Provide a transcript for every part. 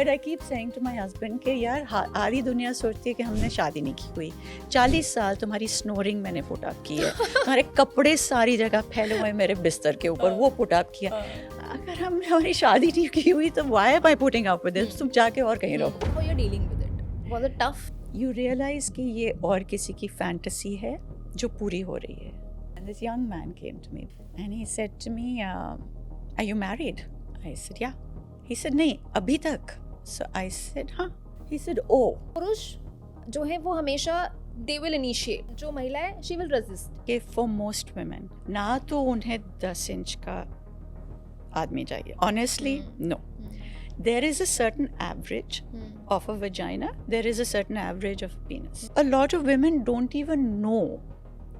But I keep saying to my husband कि यार आधी दुनिया सोचती है कि हमने शादी नहीं की हुई, 40 साल तुम्हारी स्नोरिंग मैंने पुट अप की है, तुम्हारे कपड़े सारी जगह फैले हुए मेरे बिस्तर के ऊपर वो पुट अप किया। अगर हमने हमारी शादी नहीं की हुई तो why am I putting up with this? तुम जाके और कहीं रहो। How you're dealing with it? Was it tough? You realize कि ये और किसी की फैंटेसी है जो पूरी हो रही है। And this young man came to me and he said to me, are you married? I said, yeah. He said, नहीं अभी तक। So I said, हाँ। He said, oh। पुरुष जो है वो हमेशा they will initiate, जो महिला है she will resist। कि for most women ना तो उन्हें 10 इंच का आदमी चाहिए। Honestly, no. There is a certain average of a vagina. There is a certain average of penis. A lot of women don't even know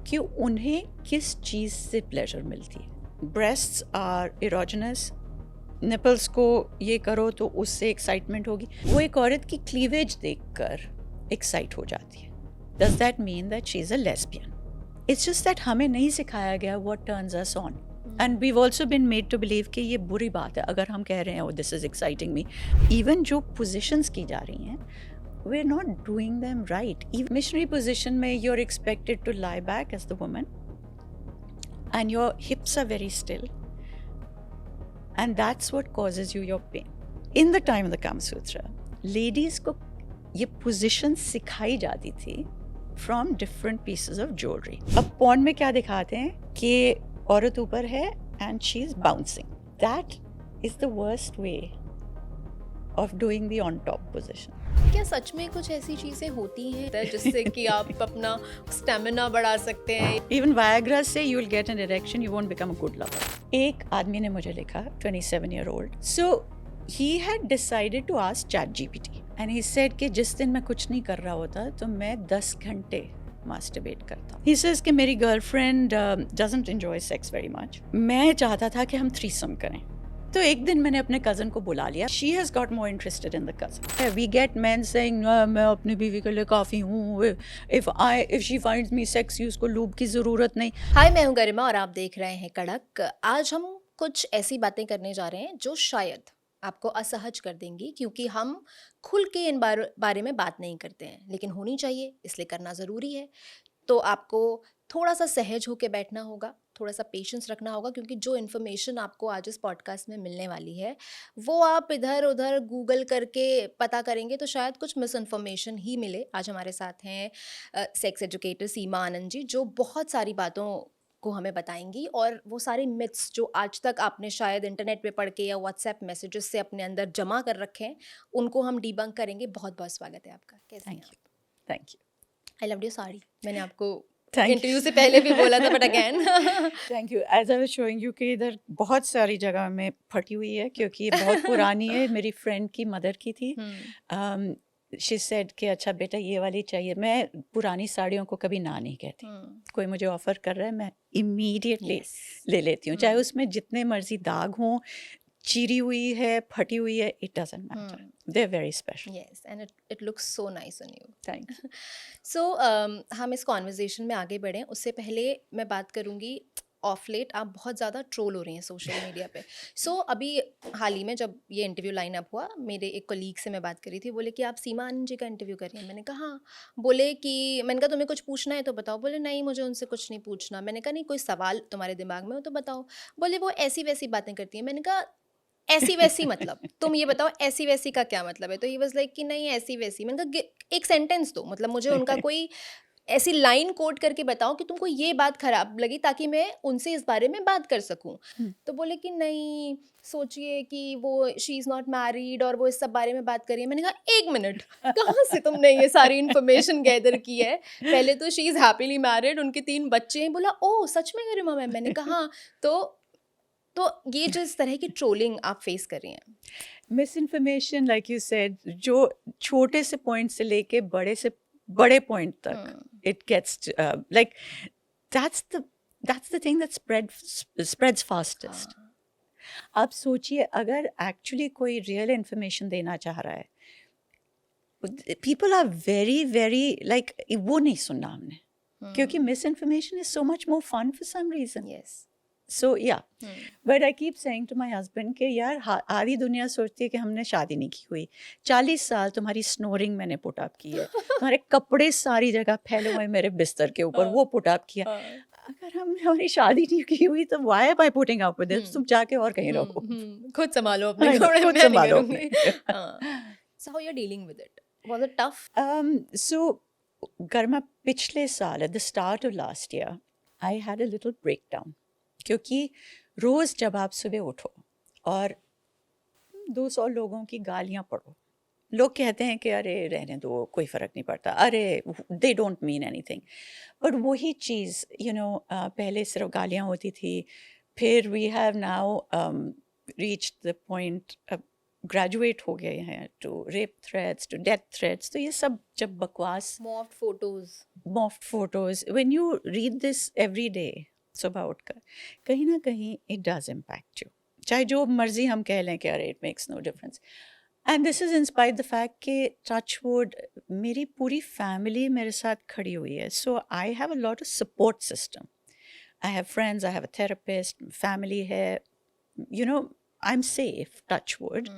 कि उन्हें किस चीज़ से pleasure मिलती है। Breasts are erogenous. Nipples को ये करो तो उससे excitement होगी। वो एक औरत की cleavage देखकर excite हो जाती है। Does that mean that she is a lesbian? It's just that हमें नहीं सिखाया गया what turns us on. And we've also been made to believe कि ये बुरी बात है अगर हम कह रहे हैं oh this is exciting me. Even जो positions की जा रही हैं we're not doing them right. Even missionary position में you're expected to lie back as the woman and your hips are very still and that's what causes you your pain. In the time of the Kama Sutra, ladies को ये position सिखाई जाती थी from different pieces of jewelry. अब porn में क्या दिखाते हैं कि औरत ऊपर है and she is bouncing. That is the worst way of doing the on top position. क्या सच में कुछ ऐसी चीजें होती हैं जिससे कि आप अपना स्टेमिना बढ़ा सकते हैं? Even Viagra say you will get an erection, you won't become a good lover. एक आदमी ने मुझे लिखा 27-year-old. So he had decided to ask ChatGPT and he said कि जिस दिन मैं कुछ नहीं कर रहा होता तो मैं 10 घंटे मास्टरबेट करता हूँ। He says कि मेरी girlfriend doesn't enjoy sex very much. मैं चाहता था कि हम threesome करें। तो एक दिन मैंने अपने कज़न को बुला लिया। She has got more interested in the cousin. We get men saying मैं अपनी बीवी के लिए काफ़ी हूँ। If she finds me sexy उसको लूब की ज़रूरत नहीं। हाय, मैं हूँ गरिमा और आप देख रहे हैं कड़क। आज हम कुछ ऐसी बातें करने जा रहे हैं जो शायद आपको असहज कर देंगी, क्योंकि हम खुल के इन बारे में बात नहीं करते हैं, लेकिन होनी चाहिए, इसलिए करना ज़रूरी है। तो आपको थोड़ा सा सहज होकर बैठना होगा, थोड़ा सा पेशेंस रखना होगा, क्योंकि जो इन्फॉर्मेशन आपको आज इस पॉडकास्ट में मिलने वाली है वो आप इधर उधर गूगल करके पता करेंगे तो शायद कुछ मिस इन्फॉर्मेशन ही मिले। आज हमारे साथ हैं सेक्स एजुकेटर सीमा आनंद जी, जो बहुत सारी बातों को हमें बताएंगी और वो सारे मिथ्स जो आज तक आपने शायद इंटरनेट पे पढ़ के या व्हाट्सएप मैसेजेस से अपने अंदर जमा कर रखे हैं, उनको हम डीबंक करेंगे। बहुत बहुत स्वागत है आपका। कैसे हैं आप? Thank you. I love your sari. मैंने आपको Thank इंटरव्यू से पहले भी बोला था, but again Thank you. As I was showing you कि इधर बहुत सारी जगह में फटी हुई है क्योंकि ये बहुत पुरानी है। मेरी फ्रेंड की मदर की थी। She said कि अच्छा बेटा ये वाली चाहिए। मैं पुरानी साड़ियों को कभी ना नहीं कहती। कोई मुझे ऑफर कर रहा है मैं इमीडिएटली ले लेती हूँ, चाहे उसमें जितने मर्जी दाग हों, चीरी हुई है, फटी हुई है, it doesn't matter. They're very special. Yes, and it looks so nice on you. Thank you. So हम इस कॉन्वर्जेशन में आगे बढ़ें उससे पहले मैं बात करूँगी, ऑफ लेट आप बहुत ज़्यादा ट्रोल हो रही हैं सोशल मीडिया पे। सो अभी हाल ही में जब ये इंटरव्यू लाइन अप हुआ, मेरे एक कलीग से मैं बात करी थी, बोले कि आप सीमा आनंद जी का इंटरव्यू कर रही हैं। मैंने कहा हाँ। बोले कि मैंने कहा तुम्हें कुछ पूछना है तो बताओ। बोले नहीं मुझे उनसे कुछ नहीं पूछना। मैंने कहा नहीं, कोई सवाल तुम्हारे दिमाग में हो तो बताओ। बोले वो ऐसी वैसी बातें करती हैं। मैंने कहा ऐसी वैसी मतलब तुम ये बताओ ऐसी वैसी का क्या मतलब है? तो ही वाज लाइक कि नहीं ऐसी वैसी। मैंने कहा एक सेंटेंस दो, मतलब मुझे उनका कोई ऐसी लाइन कोट करके बताओ कि तुमको ये बात खराब लगी ताकि मैं उनसे इस बारे में बात कर सकूं। तो बोले कि नहीं सोचिए कि वो शी इज़ नॉट मैरिड और वो इस सब बारे में बात करी है। मैंने कहा एक मिनट, कहाँ से तुमने ये सारी इन्फॉर्मेशन गैदर की है? पहले तो शी इज़ हैप्पीली मैरिड, उनके 3 बच्चे हैं। बोला ओह सच में गरिमा मैम? मैंने कहा हाँ। तो ये जो इस तरह की ट्रोलिंग आप फेस कर रही हैं, मिसइन्फॉर्मेशन लाइक यू सेड, जो छोटे से पॉइंट से लेके बड़े पॉइंट तक it gets like that's the thing that spreads fastest. आप सोचिए अगर एक्चुअली कोई रियल इन्फॉर्मेशन देना चाह रहा है, people are very very like वो नहीं सुनना हमने, क्योंकि miss information is so much more fun for some reason. yes. So yeah, but I keep saying to my husband कि यार आधी दुनिया सोचती है कि हमने शादी नहीं की हुई, 40 साल तुम्हारी स्नोरिंग मैंने पुट अप की है, तुम्हारे कपड़े सारी जगह फैले हुए मेरे बिस्तर के ऊपर, वो पुट अप किया। अगर हमारी शादी नहीं की हुई तो why am I putting up with this? तुम जाके और कहीं रहो, खुद संभालो अपने I know, कपड़े, खुद मैं नहीं संभालो करूँगी। अपने। हाँ। So how you're dealing with it? Was it tough? So गर्मा पिछले साल at the start of last year I had a little breakdown, क्योंकि रोज़ जब आप सुबह उठो और 200 लोगों की गालियाँ पढ़ो, लोग कहते हैं कि अरे रहने दो, कोई फ़र्क नहीं पड़ता, अरे they don't mean anything, but वही चीज़ पहले सिर्फ गालियाँ होती थी, फिर we have now reached the point, graduate हो गए हैं to rape threats, to death threats. तो ये सब जब बकवास, morphed photos, when you read this every day सुबह उठकर, कहीं ना कहीं इट डज इम्पैक्ट यू, चाहे जो मर्जी हम कह लें कि अरे it makes no difference. And this is inspired the fact कि टचवुड मेरी पूरी फैमिली मेरे साथ खड़ी हुई है, so I have a lot of support system, I have friends, I have a therapist, family है, you know I am safe, touchwood,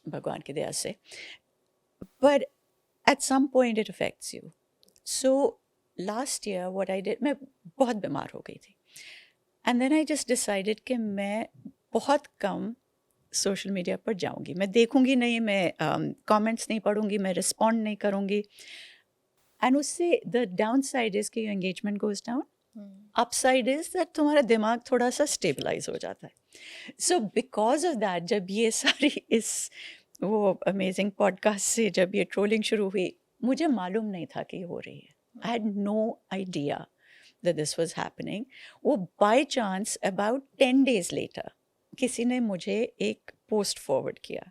भगवान की दया से, but at some point it affects you. So last year what I did, मैं बहुत बीमार हो गई थी, and then I just decided कि मैं बहुत कम सोशल मीडिया पर जाऊंगी, मैं देखूंगी नहीं, मैं कमेंट्स नहीं पढ़ूंगी, मैं रिस्पॉन्ड नहीं करूंगी, एंड उससे द डाउन साइड इज़ कि your engagement goes down, upside is that तुम्हारा दिमाग थोड़ा सा स्टेबलाइज हो जाता है। सो बिकॉज ऑफ दैट जब ये सारी इस वो अमेजिंग पॉडकास्ट से जब ये ट्रोलिंग शुरू हुई, मुझे मालूम नहीं था कि ये हो रही है, I had no idea that this was happening. वो by chance about 10 days later किसी ने मुझे एक post forward किया,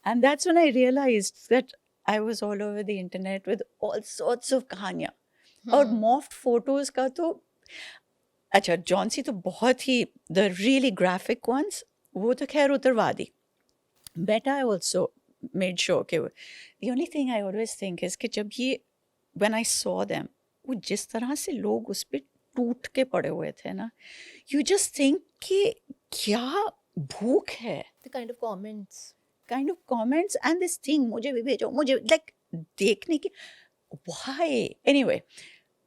and that's when I realized that I was all over the internet with all sorts of कहानियाँ, और morphed photos का तो अच्छा जॉन्सी तो बहुत ही the really graphic ones वो तो खैर उतरवा दी, but I also made sure कि the only thing I always think is कि जब ये when I saw them, वो जिस तरह से लोग उस पर टूट के पड़े हुए थे ना, यू जस्ट थिंक कि क्या भूख है, The kind of comments and this thing, मुझे भी भेजो, मुझे like देखने की why anyway,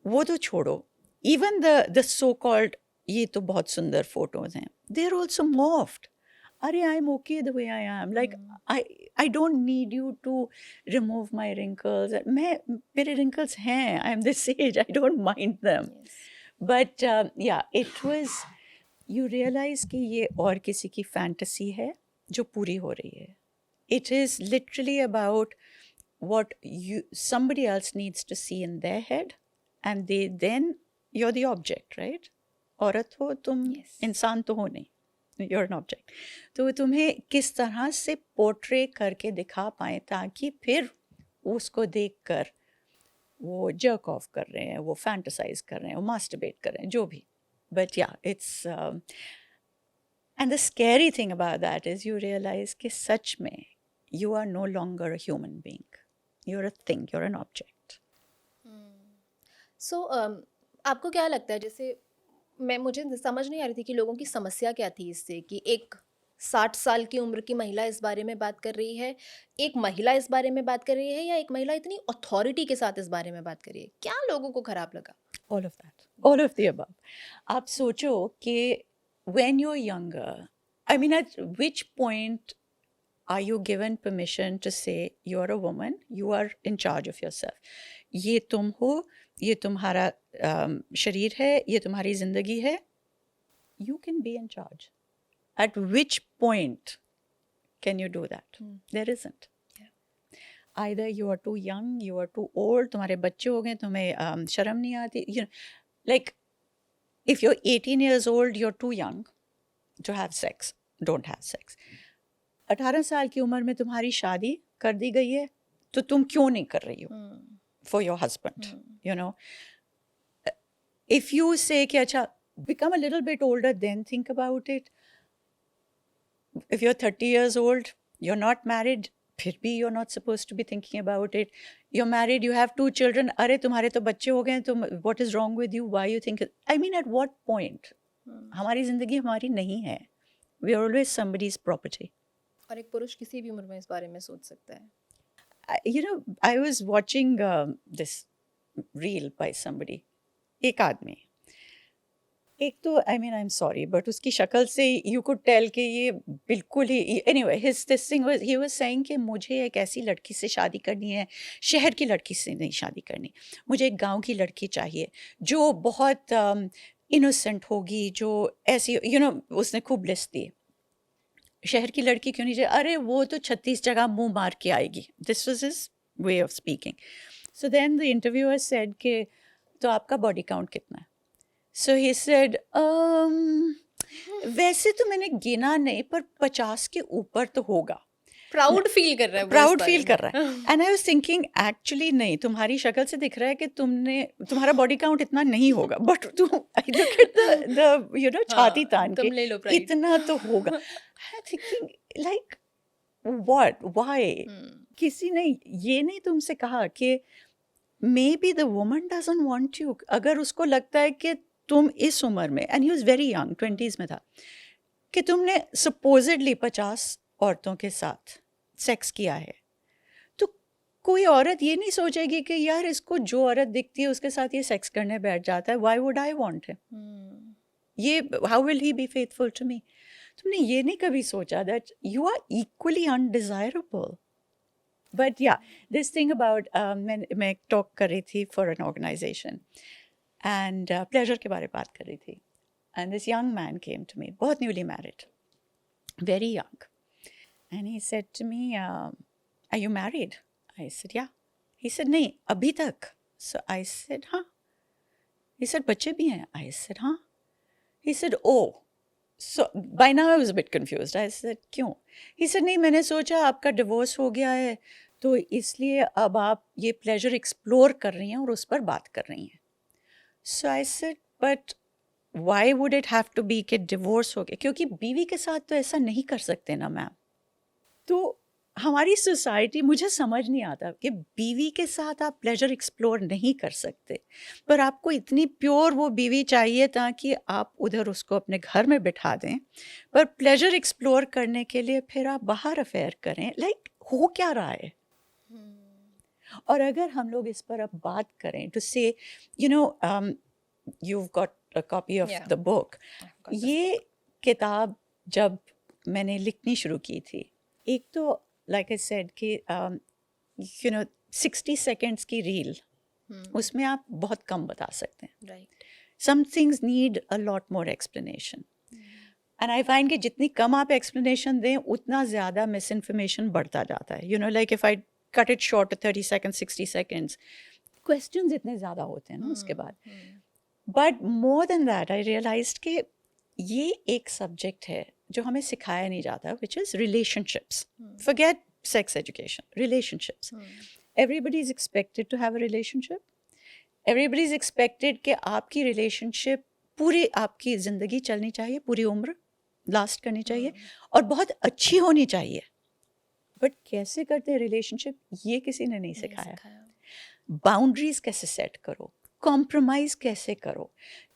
वो तो छोड़ो, even the so called ये तो बहुत सुंदर फोटोज हैं, they are also morphed. अरे I am okay the way I am, like I don't need you to remove my wrinkles, मेरे रिंकल्स हैं, I am this age, I don't mind them, but yeah it was, you realise कि ये और किसी की fantasy है जो पूरी हो रही है, it is literally about what somebody else needs to see in their head, and then you're the object, right? औरत हो तुम, इंसान तो हो नहीं, you're an object. तो तुम्हें किस तरह से पोर्ट्रे करके दिखा पाए ताकि फिर उसको देखकर वो जर्क ऑफ कर रहे हैं, वो फैंटेसाइज कर रहे हैं, वो मास्टरबेट कर रहे हैं, जो भी, but yeah it's and the scary thing about that is you realise कि सच में you are no longer a human being, you're a thing, you're an object. So आपको क्या लगता है, जैसे मुझे समझ नहीं आ रही थी कि लोगों की समस्या क्या थी इससे, कि एक 60 साल की उम्र की महिला इस बारे में बात कर रही है, एक महिला इस बारे में बात कर रही है, या एक महिला इतनी अथॉरिटी के साथ इस बारे में बात कर रही है, क्या लोगों को खराब लगा? All of that, all of the above. आप सोचो कि when you're younger, I mean at which point are you given permission to say you're a woman, you are in charge of yourself, ये तुम हो, ये तुम्हारा शरीर है, ये तुम्हारी जिंदगी है, you can be in charge. At which point can you do that? There isn't. Either you are too young, you are too old, तुम्हारे बच्चे हो गए, तुम्हें शर्म नहीं आती, you know, like if you're 18 years old, you're too young to have sex, don't have sex. 18 साल की उम्र में तुम्हारी शादी कर दी गई है, तो तुम क्यों नहीं कर रही हो for your husband, you know? If you say कि अच्छा become a little bit older, then think about it. If you're 30 years old, you're not married, फिर भी you're not supposed to be thinking about it. You're married, you have 2 children, अरे तुम्हारे तो बच्चे हो गए, तो what is wrong with you? Why you think? I mean, at what point हमारी ज़िंदगी हमारी नहीं है. We are always somebody's property. और एक पुरुष किसी भी उम्र में इस बारे में सोच सकता है. I was watching this reel by somebody. एक आदमी, एक तो I'm sorry, but उसकी शक्ल से you could tell कि ये बिल्कुल ही anyway, this thing was he was saying कि मुझे एक ऐसी लड़की से शादी करनी है, शहर की लड़की से नहीं शादी करनी, मुझे एक गांव की लड़की चाहिए जो बहुत innocent होगी, जो ऐसी उसने खूब लिस्ट दी. शहर की लड़की क्यों नहीं चाहिए? अरे वो तो 36 जगह मुंह मार के आएगी. This was his way of speaking. So then the interviewer said कि तो आपका बॉडी काउंट कितना है? सो ही सेड वैसे तो मैंने गिना नहीं, पर 50 के ऊपर तो होगा. प्राउड फील कर रहा है वो इस प्राउड बारे फील में. कर रहा है. And I was thinking actually नहीं, तुम्हारी शक्ल से दिख रहा है कि तुम्हारा बॉडी काउंट इतना नहीं होगा, बट तुम लुक एट द छाती तान तुम के ले लो प्राइड. इतना तो होगा. I am thinking like what, why? किसी ने ये नहीं तुमसे कहा कि may be the woman doesn't want you. अगर उसको लगता है कि तुम इस उम्र में, and he was very young, 20s में था, कि तुमने सपोजिडली 50 औरतों के साथ सेक्स किया है, तो कोई औरत ये नहीं सोचेगी कि यार इसको जो औरत दिखती है उसके साथ ये सेक्स करने बैठ जाता है, why would I want him? ये how will he be faithful to me? तुमने ये नहीं कभी सोचा that you are equally undesirable. But yeah this thing about मैं टॉक कर रही थी for an organisation and pleasure के बारे में बात कर रही थी. And this young man came to me, बहुत newly married, very young. And he said to me, are you married? I said, yeah. He said, nahi, abhi tak. So I said, हाँ. He said, बच्चे भी हैं? I said, हाँ. He said, oh. So by now I was a bit confused. I said, क्यों? He said, नहीं, मैंने सोचा आपका डिवोर्स हो गया है, तो इसलिए अब आप ये प्लेजर एक्सप्लोर कर रही हैं और उस पर बात कर रही हैं. So I said, but why would it have to be कि डिवोर्स हो गया? क्योंकि बीवी के साथ तो ऐसा नहीं कर सकते ना मैम. तो हमारी सोसाइटी, मुझे समझ नहीं आता कि बीवी के साथ आप प्लेजर एक्सप्लोर नहीं कर सकते, पर आपको इतनी प्योर वो बीवी चाहिए ताकि आप उधर उसको अपने घर में बिठा दें, पर प्लेजर एक्सप्लोर करने के लिए फिर आप बाहर अफेयर करें. लाइक हो क्या रहा है? और अगर हम लोग इस पर अब बात करें टू से you've got a copy of Yeah. the book. I've got this ये किताब जब मैंने लिखनी शुरू की थी, एक तो लाइक आई सेड कि 60 सेकेंड्स की रील, उसमें आप बहुत कम बता सकते हैं. Right. Some things need a lot more explanation. And I find कि जितनी कम आप explanation दें उतना ज़्यादा misinformation बढ़ता जाता है. Like if I cut it short to 30 seconds, 60 seconds, questions इतने ज़्यादा होते हैं ना उसके बाद. But more than that, I realized कि ये एक subject है जो हमें सिखाया नहीं जाता, which is relationships. Forget sex education, relationships. Everybody is expected to have a relationship. Everybody is expected कि आपकी relationship पूरी आपकी ज़िंदगी चलनी चाहिए, पूरी उम्र लास्ट करनी चाहिए और बहुत अच्छी होनी चाहिए. बट कैसे करते हैं रिलेशनशिप, ये किसी ने नहीं सिखाया. बाउंड्रीज कैसे सेट करो, कॉम्प्रोमाइज़ कैसे करो,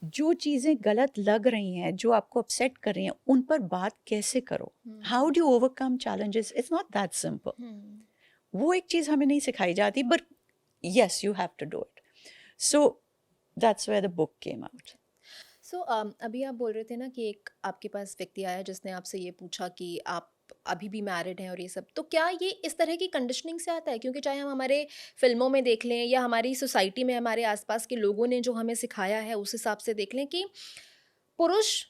जो चीज़ें गलत लग रही हैं, जो आपको अपसेट कर रही हैं, उन पर बात कैसे करो. How do overcome challenges? It's not that simple. वो एक चीज़ हमें नहीं सिखाई जाती, but yes you have to do it. So that's where the book came out. So अभी आप बोल रहे थे ना कि एक आपके पास व्यक्ति आया जिसने आपसे ये पूछा कि आप अभी भी मैरिड हैं और ये सब, तो क्या ये इस तरह की कंडीशनिंग से आता है? क्योंकि चाहे हम हमारे फिल्मों में देख लें या हमारी सोसाइटी में हमारे आसपास के लोगों ने जो हमें सिखाया है उस हिसाब से देख लें कि पुरुष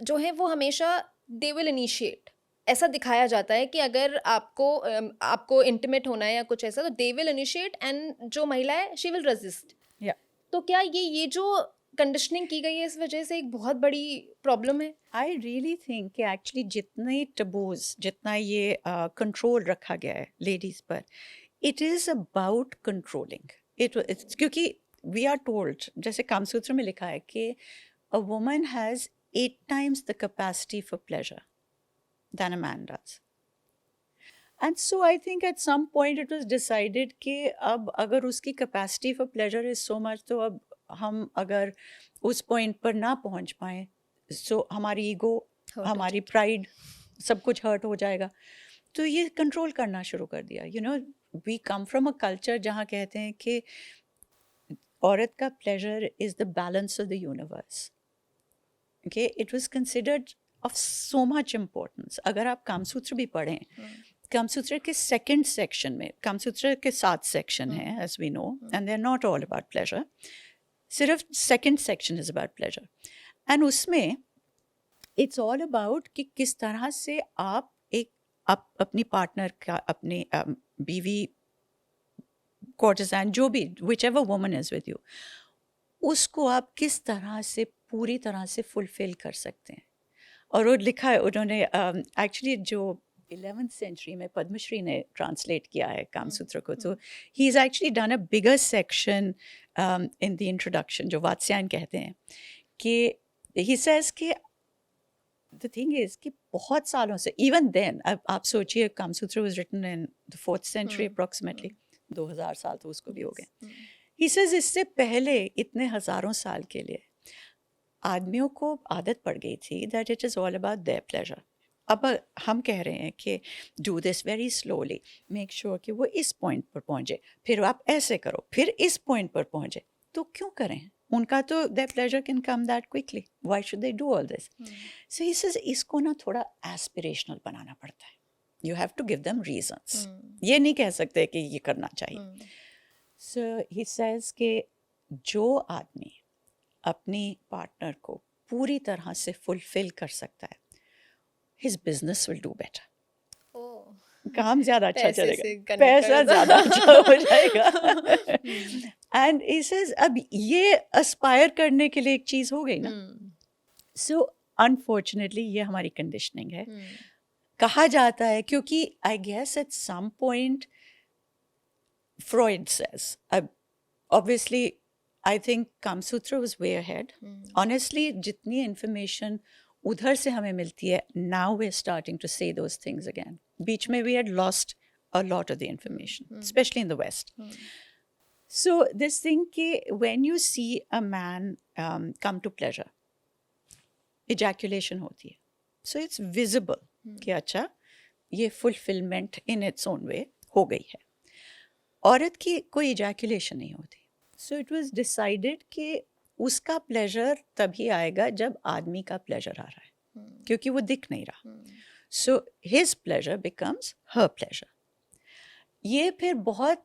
जो है वो हमेशा दे विल इनिशिएट, ऐसा दिखाया जाता है कि अगर आपको इंटीमेट होना है या कुछ ऐसा, तो दे विल इनिशिएट एंड जो महिला है शी विल रेजिस्ट. तो क्या ये जो कंडीशनिंग की गई है इस वजह से एक बहुत बड़ी प्रॉब्लम है? आई रियली थिंक कि एक्चुअली जितने टबूज, जितना ये कंट्रोल रखा गया है लेडीज़ पर, it is about controlling it. क्योंकि वी आर टोल्ड, जैसे कामसूत्र में लिखा है कि a woman has 8 times the capacity for pleasure than a man does. And so I think at some point it was decided कि अब अगर उसकी capacity for pleasure is so much, तो अब हम अगर उस पॉइंट पर ना पहुंच पाएं, सो हमारी ईगो, Hurt हो हमारी जाएगी। प्राइड, सब कुछ हर्ट हो जाएगा। तो ये कंट्रोल करना शुरू कर दिया। We come from a culture जहाँ कहते हैं कि औरत का pleasure is the balance of the universe. Okay, it was considered of so much importance. अगर आप कामसूत्र भी पढ़ें, कामसूत्र के सेकंड सेक्शन में, कामसूत्र के 7 सेक्शन हैं as we know, and they are not all about pleasure, सिर्फ second section is about pleasure. And उसमें इट्स ऑल अबाउट कि किस तरह से आप अपनी पार्टनर का, अपनी बीवी, कोर्टिसान, जो भी, which ever woman is with you, उसको आप किस तरह से पूरी तरह से फुलफिल कर सकते हैं। और वो लिखा है उन्होंने, एक्चुअली जो 11th सेंचुरी में पद्मश्री ने ट्रांसलेट किया है कामसूत्र को, तो he is actually done a bigger section in the introduction, जो वात्स्यायन कहते हैं, कि ही सेज कि द थिंग इज कि बहुत सालों से, इवन देन, आप सोचिए Kamasutra was written in the 4th century approximately, 2000 साल तो उसको भी हो गए। ही सेज इससे पहले इतने हज़ारों साल के लिए आदमियों को आदत पड़ गई थी that it is all about their pleasure. अब हम कह रहे हैं कि do this very slowly, make sure कि वो इस पॉइंट पर पहुंचे, फिर आप ऐसे करो, फिर इस पॉइंट पर पहुंचे। तो क्यों करें? उनका तो their pleasure can come that quickly, why should they do all this? So he says इसको ना थोड़ा एस्पिरेशनल बनाना पड़ता है। You have to give them reasons. ये नहीं कह सकते कि ये करना चाहिए। सो ही सेज कि जो आदमी अपनी पार्टनर को पूरी तरह से फुलफिल कर सकता है, his business will do better. काम ज्यादा अच्छा पैसे चलेगा, से connect पैसा कर दो। ज्यादा अच्छा हो जाएगा। एंड इसे अब ये अस्पायर करने के लिए एक चीज हो गई ना। सो अनफॉर्चुनेटली ये हमारी कंडीशनिंग है। कहा जाता है, क्योंकि I guess at some point Freud says, obviously I think Kamsutra was way ahead. Honestly, जितनी information उधर से हमें मिलती है, now we're starting to say those things again. बीच में we had lost a lot of the information, especially in the West. So this thing कि when you see a man come to pleasure, ejaculation होती है. So it's visible कि अच्छा ये fulfillment in its own way हो गई है. औरत की कोई ejaculation नहीं होती. So it was decided कि उसका प्लेजर तभी आएगा जब आदमी का प्लेजर आ रहा है, क्योंकि वो दिख नहीं रहा. So his pleasure becomes her pleasure. ये फिर बहुत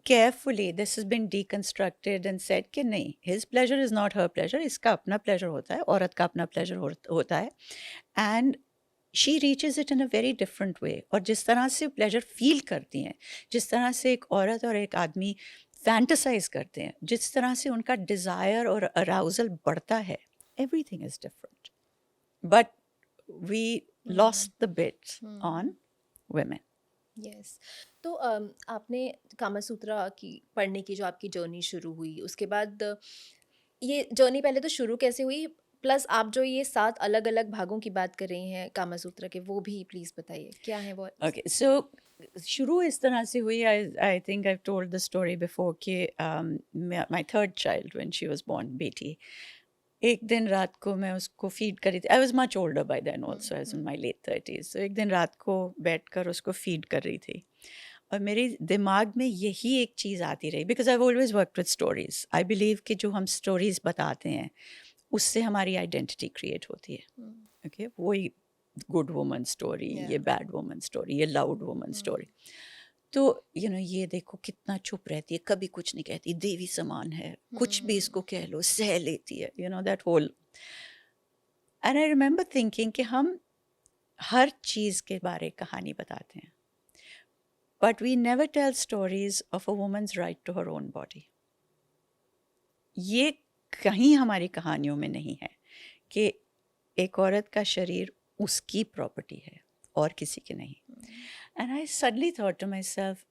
carefully this has been deconstructed and said कि नहीं, his pleasure is not her pleasure, इसका अपना प्लेजर होता है, औरत का अपना प्लेजर होता है, and she reaches it in a very different way. और जिस तरह से प्लेजर फील करती हैं, जिस तरह से एक औरत और एक आदमी फैंटसाइज करते हैं, जिस तरह से उनका डिज़ायर और अराउजल बढ़ता है, everything is different. But we lost the bit on women. Yes. तो आपने कामासूत्रा की पढ़ने की जो आपकी जर्नी शुरू हुई, उसके बाद ये जर्नी पहले तो शुरू कैसे हुई, प्लस आप जो ये 7 अलग अलग भागों की बात कर रही हैं कामासूत्रा के, वो भी प्लीज़ बताइए क्या है वो. ओके, सो शुरू इस तरह से हुई. I think I told the story before कि my third child when she was born, बेटी, एक दिन रात को मैं उसको फीड करी थी. I was much older by then also, I was in my late 30s. So एक दिन रात को बैठकर उसको फीड कर रही थी, और मेरे दिमाग में यही एक चीज़ आती रही, because I always worked with stories. I believe कि जो हम स्टोरीज बताते हैं उससे हमारी आइडेंटिटी क्रिएट होती है. ओके, वही गुड वुमन स्टोरी, ये बैड वुमन स्टोरी, ये लाउड वुमन स्टोरी. तो ये देखो कितना चुप रहती है, कभी कुछ नहीं कहती, देवी समान है, कुछ भी इसको कह लो सह लेती है, that whole. And I remember thinking कि हम हर चीज़ के बारे कहानी बताते हैं, but we never tell stories of a woman's right to her own body. ये कहीं हमारी कहानियों में नहीं है कि एक औरत का शरीर उसकी प्रॉपर्टी है और किसी की नहीं. And I suddenly thought to myself,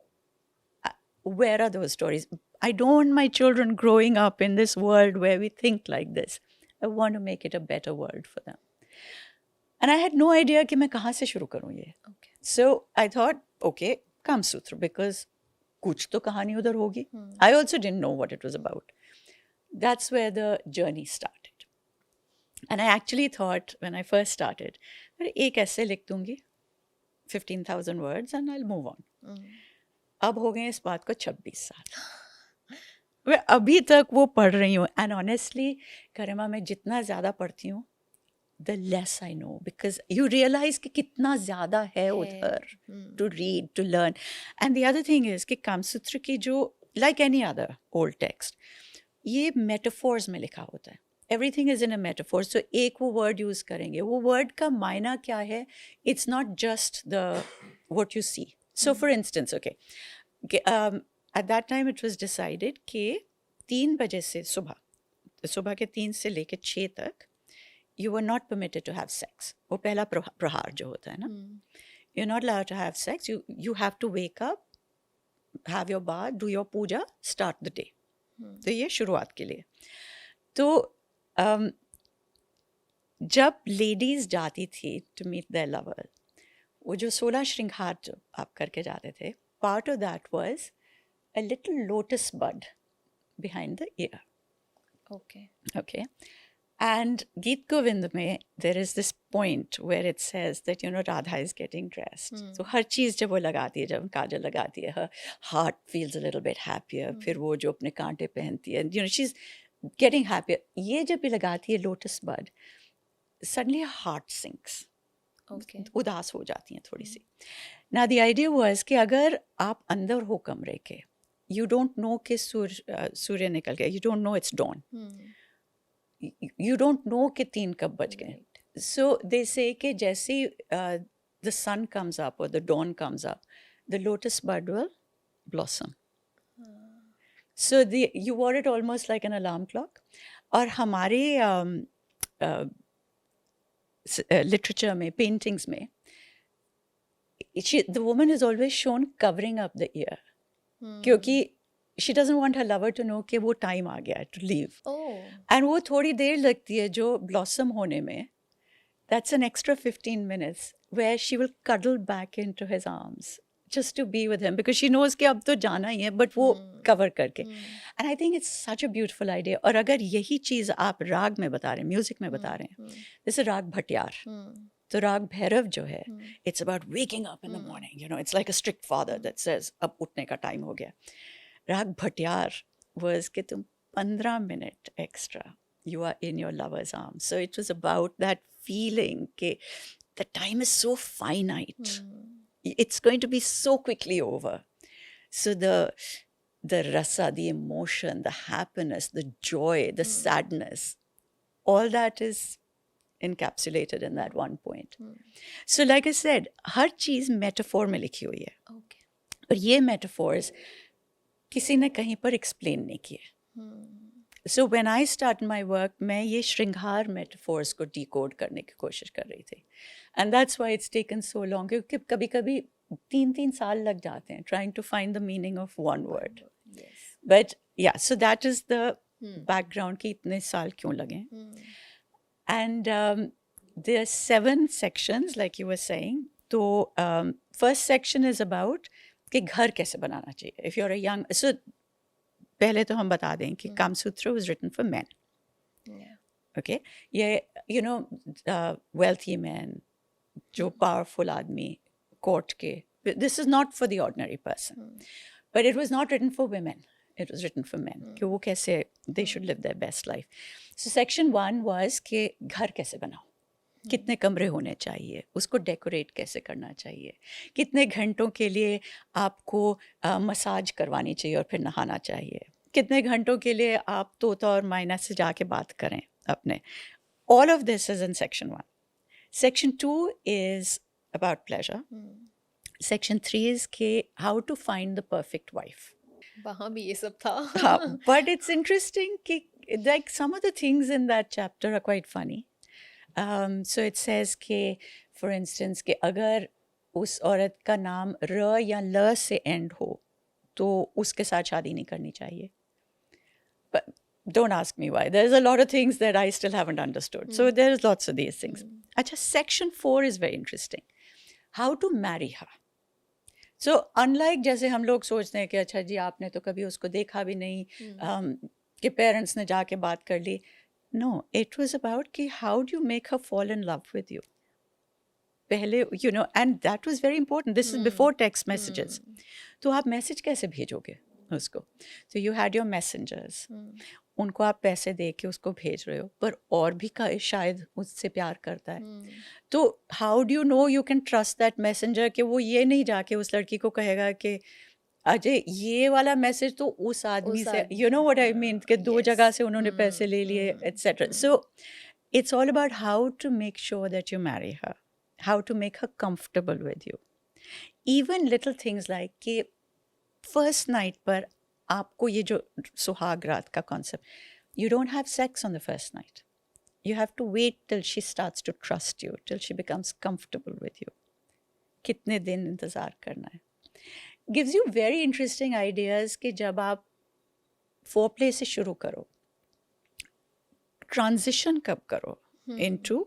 where are those stories? I don't want my children growing up in this world where we think like this. I want to make it a better world for them. And I had no idea कि मैं कहाँ से शुरू करूँ ये. Okay. So I thought, okay, Kamsutra, because कुछ तो कहानी उधर होगी. I also didn't know what it was about. That's where the journey started. And I actually thought when I first started, अरे एक ऐसे लिख दूंगी 15,000 words and I'll move on. अब हो गए इस बात को 26 साल. मैं अभी तक वो पढ़ रही हूँ. And honestly, गरिमा, मैं जितना ज़्यादा पढ़ती हूँ, the less I know, because you realize कि कितना ज़्यादा है उधर to read, to learn. And the other thing is कि कामसूत्र की जो, like any other old text, ये metaphors में लिखा होता है. Everything is in a metaphor. So एक वो word use करेंगे, वो word का मायना क्या है? It's not just the what you see. So for instance, okay, at that time it was decided कि 3 बजे से सुबह के 3 से लेके 6 तक you were not permitted to have sex. वो पहला प्रहार जो होता है ना, you're not allowed to have sex. You have to wake up, have your bath, do your puja, start the day. तो ये शुरुआत के लिए. तो जब लेडीज जाती थी टू मीट देयर लवर, वो जो 16 श्रृंगार जो आप करके जाते थे, part of that was a little lotus bud behind the ear. Okay. And Geet Govind में there is this point where it says that, Radha is getting dressed. So हर चीज़ जब वो लगाती है, जब काजल लगाती है, her heart feels a little bit happier. फिर वो जो अपने कांटे पहनती है, she's getting happier. ये जब भी लगाती है lotus bud, suddenly her heart sinks. Okay. उदास हो जाती हैं थोड़ी सी. Now the idea was कि अगर आप अंदर हो कमरे के, you don't know कि सूर्य निकल गया, you don't know it's dawn. You don't know कि 3 कब बज गए. So they say कि जैसे the sun comes up or the dawn comes up, the lotus bud will blossom. So you wore it almost like an alarm clock. और हमारे literature में, paintings में, the woman is always shown covering up the ear. क्योंकि she doesn't want her lover to know कि वो time आ गया है to leave. And वो थोड़ी देर लगती है जो blossom होने में. That's an extra 15 minutes where she will cuddle back into his arms just to be with him, because she knows कि अब तो जाना ही है, but वो cover करके. And I think it's such a beautiful idea. और अगर यही चीज़ आप राग में बता रहे हैं, म्यूजिक में बता रहे हैं, जैसे राग भटियार, तो राग भैरव जो है, it's about waking up in the morning. It's like a strict father that says अब उठने का time हो गया. राग भटियार was कि तुम 15 minutes extra, you are in your lover's arms. So it was about that feeling कि the time is so finite. It's going to be so quickly over. So the rasa, the emotion, the happiness, the joy, the sadness, all that is encapsulated in that one point. So like I said, her cheese metaphor में लिखी हुई है. Okay. और ये metaphors किसी ने कहीं पर explain नहीं किए. So when I started my work, मैं ये श्रृंगार metaphors को decode करने की कोशिश कर रही थी. And that's why it's taken so long, क्योंकि कभी-कभी 3 साल लग जाते हैं trying to find the meaning of one word. Yes. But yeah, so that is the background कि इतने साल क्यों लगे. And there are 7 sections, like you were saying. तो first section is about कि घर कैसे बनाना चाहिए. If you're a young, so पहले तो हम बता दें कि Kamasutra was written for men. Yeah. Okay, ये wealthy men, जो powerful आदमी, court के. This is not for the ordinary person, but it was not written for women. It was written for men. कि वो कैसे they should live their best life. So section 1 was कि घर कैसे बनाओ, कितने कमरे होने चाहिए, उसको डेकोरेट कैसे करना चाहिए, कितने घंटों के लिए आपको मसाज करवानी चाहिए और फिर नहाना चाहिए, कितने घंटों के लिए आप तोता और मैना से जाके बात करें अपने. All of this is in section 1. Section 2 is about pleasure. Section 3 is कि how to find the perfect wife. वहाँ भी ये सब था. But it's interesting कि like some of the things in that chapter are quite funny. So it says कि for instance कि अगर उस औरत का नाम र या ल से end हो तो उसके साथ शादी नहीं करनी चाहिए. But don't ask me why. There's a lot of things that I still haven't understood. So there's lots of these things. अच्छा, section 4 is very interesting. How to marry her. So unlike जैसे हम लोग सोचते हैं कि अच्छा जी आपने तो कभी उसको देखा भी नहीं, कि पेरेंट्स ने जाके बात कर ली. No, it was about कि how do you make her fall in love with you? पहले, you know, and that was very important. This is before text messages. तो आप मैसेज कैसे भेजोगे उसको? So you had your messengers. उनको आप पैसे दे के उसको भेज रहे हो, पर और भी शायद उससे प्यार करता है. तो how do you know you can trust that messenger कि वो ये नहीं जाके उस लड़की को कहेगा कि अजय ये वाला मैसेज तो उस आदमी से, you know what I mean, कि दो जगह से उन्होंने पैसे ले लिए etcetera. So it's all about how to make sure that you marry her, how to make her comfortable with you. Even little things like कि first night पर आपको ये जो सुहाग रात का concept, you don't have sex on the first night. You have to wait till she starts to trust you, till she becomes comfortable with you. कितने दिन इंतज़ार करना है. Gives you very interesting ideas कि जब आप foreplay से शुरू करो, transition कब करो into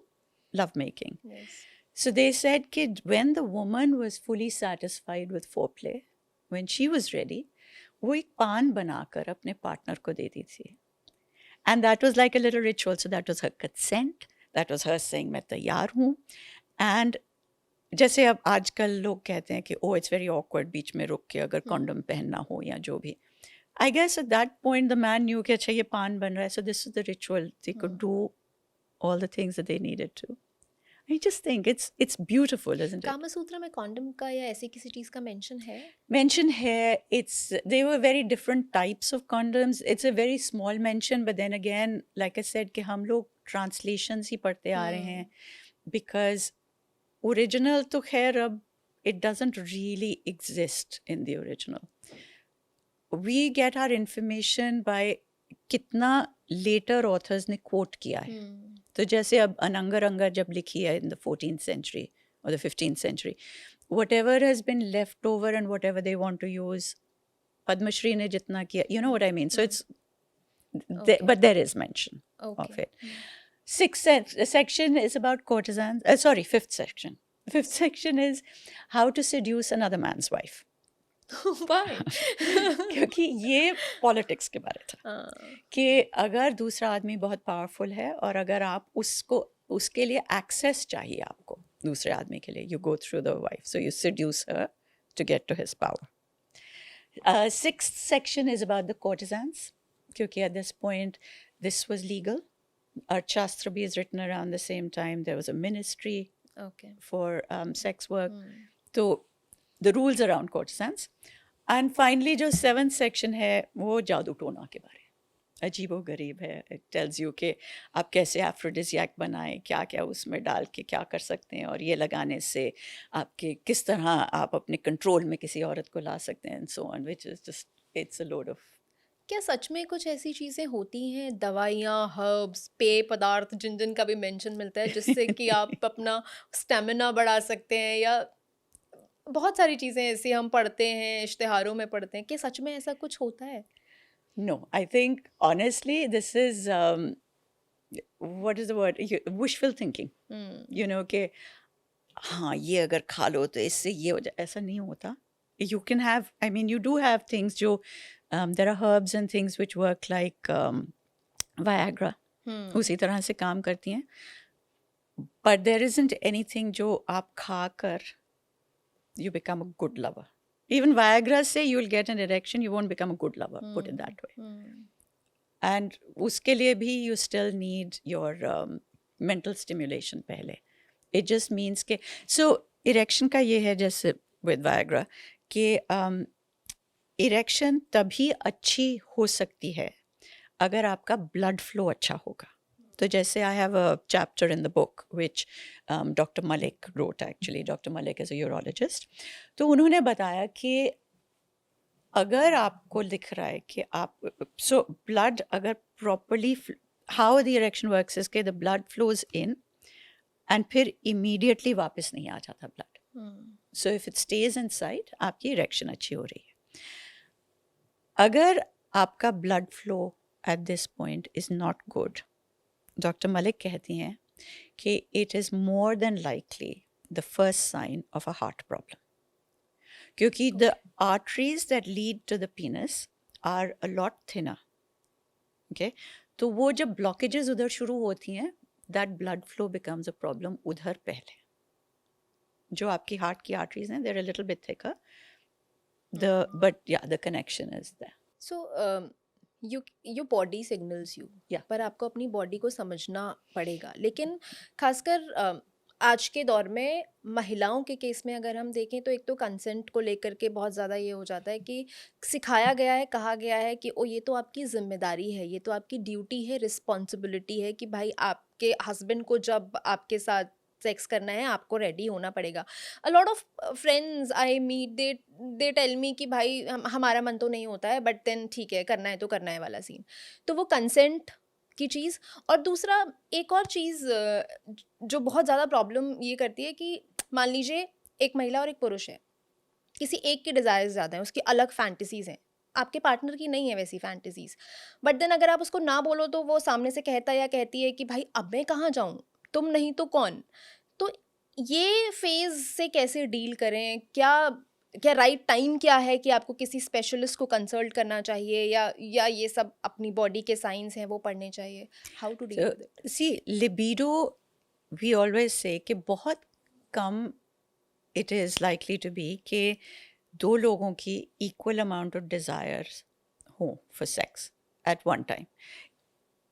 lovemaking. Yes. So they said that when the woman was fully satisfied with foreplay, when she was ready, वो एक पान बनाकर अपने पार्टनर को दे दी थी. And that was like a little ritual. So that was her consent. That was her saying मैं तैयार हूँ. And जैसे अब आजकल लोग कहते हैं कि oh it's very awkward बीच में रुक के अगर कॉन्डम पहनना हो या जो भी. I guess at that point the man knew कि अच्छा ये पान बन रहा है. So this is the ritual. They could do all the things that they needed to. I just think it's beautiful, isn't it? कामा सूत्र में कॉन्डम का या ऐसी किसी चीज़ का मेंशन है? Mention here, they were very different types of condoms. It's a very small mention, but then again, like I said, कि हम लोग translations ही पढ़ते आ रहे हैं, because original तो खैर अब it doesn't really exist in the original. We get our information by कितना later authors ने quote किया है. तो जैसे अब अनंगा जब लिखी है in the 14th century or the 15th century, whatever has been left over and whatever they want to use, Padmashri ने जितना किया, you know what I mean? So it's, but there is mention of it. Sixth section is about courtesans. Fifth section. Fifth section is how to seduce another man's wife. Why? क्योंकि ये politics के बारे था कि अगर दूसरा आदमी बहुत पावरफुल है और अगर आप उसके लिए एक्सेस चाहिए आपको दूसरे आदमी के लिए, you go through the wife, so you seduce her to get to his power. Sixth section is about the courtesans, क्योंकि at this point this was legal. Arthashastra bhi is written around the same time. There was a ministry for sex work. So the rules around courtesans. And finally जो seventh section है वो जादू टोना के बारे में, अजीबो गरीब है. It tells you कि आप कैसे एफ्रोडिसियाक बनाएं, क्या क्या उसमें डाल के क्या कर सकते हैं, और ये लगाने से आपके किस तरह आप अपने कंट्रोल में किसी औरत को ला सकते हैं, and so on, which is just, it's a load of. क्या सच में कुछ ऐसी चीज़ें होती हैं, दवाइयाँ, हर्ब्स, पेय पदार्थ जिन का भी मेंशन मिलता है जिससे कि आप अपना स्टेमिना बढ़ा सकते हैं, या बहुत सारी चीज़ें ऐसी हम पढ़ते हैं, इश्तिहारों में पढ़ते हैं, कि सच में ऐसा कुछ होता है? No, I think honestly this is what is the word? Wishful thinking. You know कि हाँ ये अगर खा लो तो इससे ये हो जाए, ऐसा नहीं होता. You can have, I mean you do have things जो there are herbs and things which work like Viagra. उसी तरह से काम करती हैं. But there isn't anything जो आप खाकर you become a good lover. Even Viagra say you'll get an erection, you won't become a good lover, put it that way. And uske liye bhi you still need your mental stimulation pehle. It just means ke, so erection ka ye hai jaise with Viagra कि erection तभी अच्छी हो सकती है अगर आपका blood flow अच्छा होगा. तो जैसे I have a chapter in the book which Dr. Malik wrote actually. Dr. Malik is a urologist. तो उन्होंने बताया कि अगर आपको लिख रहा है कि आप, so blood अगर properly, how the erection works is कि the blood flows in and फिर immediately वापस नहीं आ जाता blood. So if it stays inside, आपकी erection अच्छी हो रही है. अगर आपका blood flow at this point is not good, Dr. Malik कहती हैं कि it is more than likely the first sign of a heart problem. क्योंकि the arteries that lead to the penis are a lot thinner. Okay, तो वो जब blockages उधर शुरू होती हैं, that blood flow becomes a problem उधर पहले. जो आपकी हार्ट की आर्टरीज हैं, they're a little bit thicker. But yeah, the connection is there. So your body signals you, Yeah. पर आपको अपनी बॉडी को समझना पड़ेगा. लेकिन खासकर आज के दौर में महिलाओं के केस में अगर हम देखें तो एक तो कंसेंट को लेकर के बहुत ज़्यादा ये हो जाता है कि सिखाया गया है, कहा गया है कि ओ ये तो आपकी जिम्मेदारी है, ये तो आपकी ड्यूटी है, रिस्पॉन्सिबिलिटी है कि भाई आपके हस्बैंड को जब आपके साथ सेक्स करना है आपको रेडी होना पड़ेगा. A lot of friends I meet, they tell me कि भाई हमारा मन तो नहीं होता है, बट देन ठीक है, करना है तो करना है वाला सीन. तो वो कंसेंट की चीज़. और दूसरा एक और चीज़ जो बहुत ज़्यादा प्रॉब्लम ये करती है कि मान लीजिए एक महिला और एक पुरुष है, किसी एक की डिज़ायर्स ज़्यादा हैं, उसकी अलग फैंटेसीज़ हैं, आपके पार्टनर की नहीं है वैसी फैंटेसीज़. बट देन अगर आप उसको ना बोलो तो वो सामने से कहता है या कहती है कि भाई अब मैं कहाँ जाऊँ, तुम नहीं तो कौन. तो ये फेज़ से कैसे डील करें? क्या क्या राइट टाइम क्या है कि आपको किसी स्पेशलिस्ट को कंसल्ट करना चाहिए, या ये सब अपनी बॉडी के साइंस हैं वो पढ़ने चाहिए? How to deal So, with इट? see, libido, we always say कि बहुत कम it is likely to be कि दो लोगों की equal amount of desires हो for sex at one time.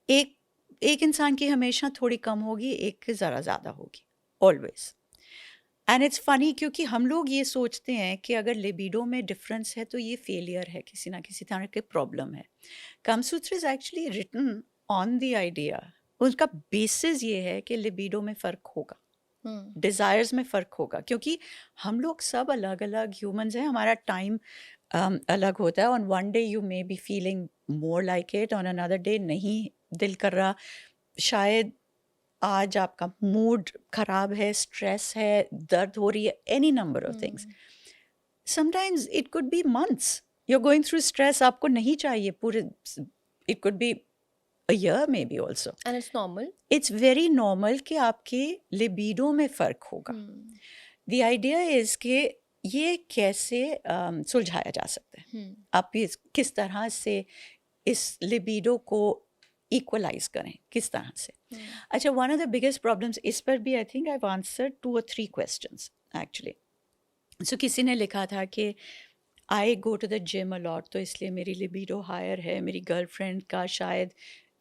एक एक इंसान की हमेशा थोड़ी कम होगी, एक की ज़रा ज़्यादा होगी, always. एंड इट्स फनी क्योंकि हम लोग ये सोचते हैं कि अगर लिबिडो में डिफरेंस है तो ये फेलियर है, किसी ना किसी तरह के प्रॉब्लम है. Kamasutra is actually written on the idea, उसका बेसिस ये है कि लिबिडो में फ़र्क होगा, डिज़ायर्स में फ़र्क होगा, क्योंकि हम लोग सब अलग अलग ह्यूमंस हैं, हमारा टाइम अलग होता है. On one day you may be feeling more like it, on another day नहीं दिल कर रहा. शायद आज आपका मूड खराब है, स्ट्रेस है, दर्द हो रही है, any number of things. Sometimes it could be months you are going through stress, आपको नहीं चाहिए पूरे, it could be a year maybe also. And it's normal. It's very normal कि आपके लिबिडो में फ़र्क होगा. द आइडिया इज़ कि ये कैसे सुलझाया जा सकता है, आप ये किस तरह से इस लिबिडो को इक्वलाइज करें, किस तरह से. अच्छा, one of the biggest problems, इस पर भी I think I have answered 2 or 3 questions actually. So किसी ने लिखा था कि I go to the gym a lot, तो इसलिए मेरी लिबिडो हायर है. मेरी गर्लफ्रेंड का शायद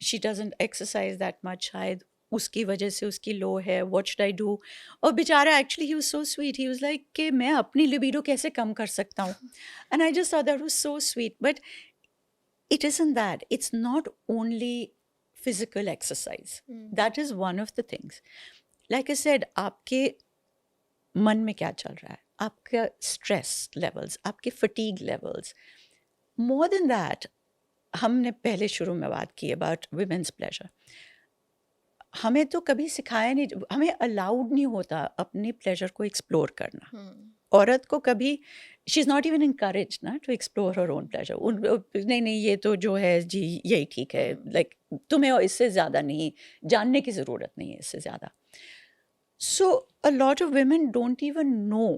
she doesn't exercise that much, शायद उसकी वजह से उसकी लो है. What should I do? और बेचारा actually he was so sweet, he was like कि मैं अपनी लिबिडो कैसे कम कर सकता हूँ. And I just thought that was so sweet. But it isn't that. It's not only physical exercise. That is one of the things. Like I said, आपके मन में क्या चल रहा है, आपका stress levels, आपके fatigue levels. More than that, हमने पहले शुरू में बात की about women's pleasure. हमें तो कभी सिखाया नहीं, हमें अलाउड नहीं होता अपने प्लेजर को एक्सप्लोर करना. औरत को कभी she is not even encourage ना to explore her own pleasure. नहीं ये तो जो है जी यही ठीक है, लाइक तुम्हें इससे ज़्यादा नहीं जानने की ज़रूरत नहीं है, इससे ज़्यादा. So a lot of women don't even know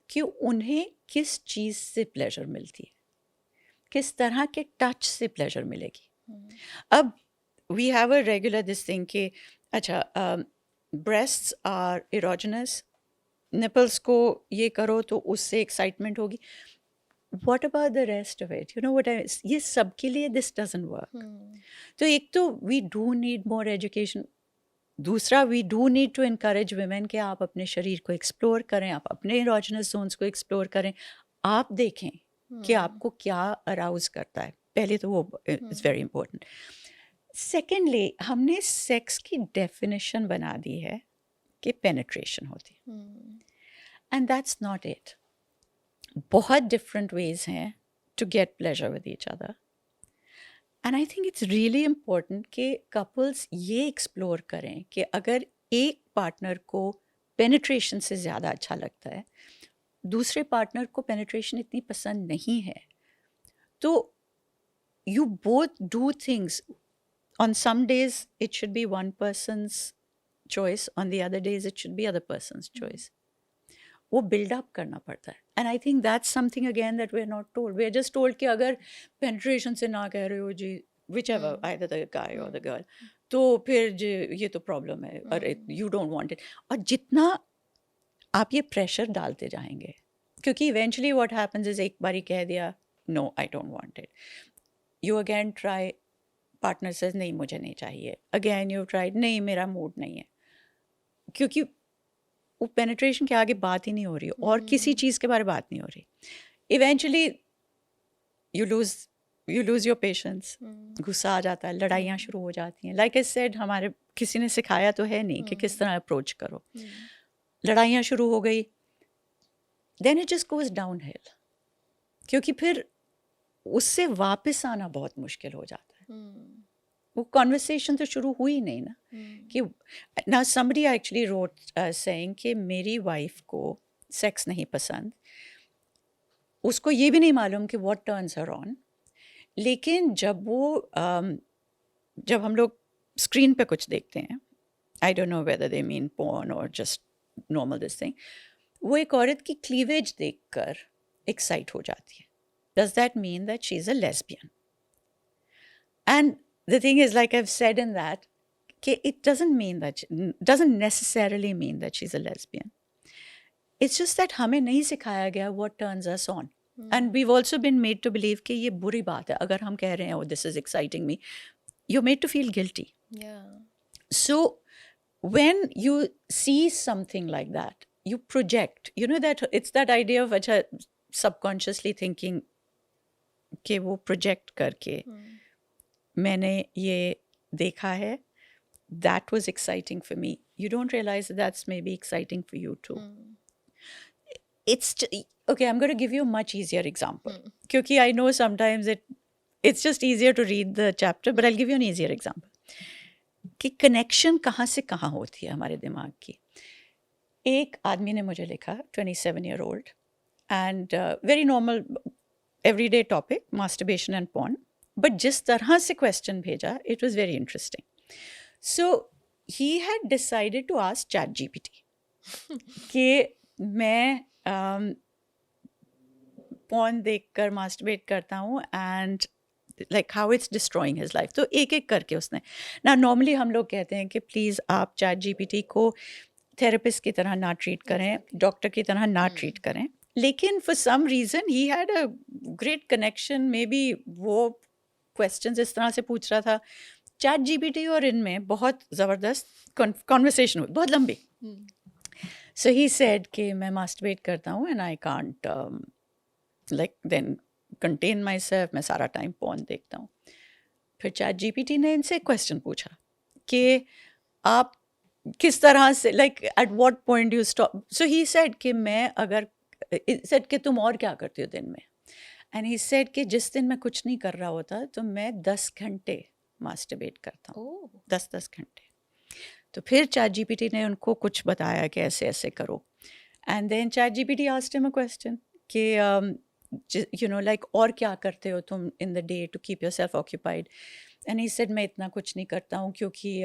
कि उन्हें किस चीज़ से प्लेजर मिलती है, किस तरह के टच से प्लेजर मिलेगी. अब we have a regular this thing कि अच्छा ब्रेस्ट्स आर इरोजनस, निपल्स को ये करो तो उससे एक्साइटमेंट होगी. What about the rest of it, you know what I, ये सब के लिए दिस डजंट वर्क. तो एक तो we do need more education, दूसरा we do need to encourage women कि आप अपने शरीर को एक्सप्लोर करें, आप अपने इरोजनस जोन्स को एक्सप्लोर करें, आप देखें कि आपको क्या अराउज करता है. पहले तो वो इज़ वेरी इंपॉर्टेंट. सेकेंडली, हमने सेक्स की डेफिनेशन बना दी है कि पेनिट्रेशन होती है, एंड दैट्स नॉट इट. बहुत डिफरेंट वेज हैं to get pleasure with each other. And I think it's really important कि कपल्स ये एक्सप्लोर करें कि अगर एक पार्टनर को पेनिट्रेशन से ज़्यादा अच्छा लगता है, दूसरे पार्टनर को पेनिट्रेशन इतनी पसंद नहीं है, तो you both do things. On some days it should be one person's choice, on the other days it should be other person's choice. वो build up करना पड़ता है. And I think that's something again that we're not told. We're just told कि अगर penetration से ना कह रहे हो जी whichever either the guy और द गर्ल, तो फिर ये तो प्रॉब्लम है और यू डोंट वांट इट। और जितना आप ये प्रेशर डालते जाएंगे, क्योंकि इवेंचुअली व्हाट हैपेंस इज एक बारी कह दिया no I don't want it, you again try, partner says नहीं मुझे नहीं चाहिए, अगेन यू ट्राई नहीं मेरा मूड नहीं है, क्योंकि वो पेनिट्रेशन के आगे बात ही नहीं हो रही और किसी चीज़ के बारे में बात नहीं हो रही। Eventually you lose your patience, गुस्सा आ जाता है, लड़ाइयाँ शुरू हो जाती हैं। लाइक आई सेड, हमारे किसी ने सिखाया तो है नहीं कि किस तरह अप्रोच करो। लड़ाइयाँ शुरू हो गई, then it just goes downhill, क्योंकि फिर उससे वापस आना बहुत मुश्किल हो जाता है। वो कॉन्वर्सेशन तो शुरू हुई नहीं ना कि ना समबडी एक्चुअली रोट सेइंग कि मेरी वाइफ को सेक्स नहीं पसंद, उसको ये भी नहीं मालूम कि व्हाट टर्न्स हर ऑन, लेकिन जब वो जब हम लोग स्क्रीन पे कुछ देखते हैं, I don't know whether they mean porn और जस्ट नॉर्मल दिस थिंग, वो एक औरत की क्लीवेज देखकर एक्साइट हो जाती है। Does that mean that she's a lesbian? And the thing is, like I've said in that, it doesn't mean that, doesn't necessarily mean that she's a lesbian. It's just that हमें नहीं सिखाया गया what turns us on. And we've also been made to believe कि ये बुरी बात है अगर हम कह रहे हैं oh this is exciting me. You're made to feel guilty. Yeah. So when you see something like that, you project. You know that it's that idea of अच्छा subconsciously thinking कि वो प्रोजेक्ट करके मैंने ये देखा है, that was exciting for me. You don't realize that's maybe exciting for you too. It's okay, I'm going to give you a much easier example. क्योंकि I know sometimes it's just easier to read the chapter, but I'll give you an easier example. कि connection कहाँ से कहाँ होती है हमारे दिमाग की। एक आदमी ने मुझे लिखा, 27-year-old, and very normal everyday topic, masturbation and porn, but जिस तरह से question भेजा, it was very interesting. So he had decided to ask ChatGPT कि मैं porn देखकर masturbate करता हूँ and like how it's destroying his life. तो एक एक करके उसने ना, normally हम लोग कहते हैं कि please आप ChatGPT को थेरेपिस्ट की तरह ना ट्रीट करें, डॉक्टर की तरह ना ट्रीट करें, लेकिन for some reason he had a great connection, maybe वो क्वेश्चंस इस तरह से पूछ रहा था, चैट जीपीटी और इनमें बहुत ज़बरदस्त कॉन्वर्सेशन हुई, बहुत लंबी। सो ही सेड कि मैं मास्टरबेट करता हूँ and I can't like then contain myself, मैं सारा टाइम पॉर्न देखता हूँ। फिर चैट जीपीटी ने इनसे क्वेश्चन पूछा कि आप किस तरह से, like at what point you stop. So he said कि मैं अगर सेड कि तुम और क्या करती हो दिन में, एंड ही सेड कि जिस दिन मैं कुछ नहीं कर रहा होता तो मैं 10 घंटे मास्टरबेट करता हूँ, 10 घंटे। तो फिर चैट जीपीटी ने उनको कुछ बताया कि ऐसे ऐसे करो, and then chat GPT asked him a question कि यू नो लाइक और क्या करते हो तुम in the day to keep yourself occupied. And he said मैं इतना कुछ नहीं करता हूँ क्योंकि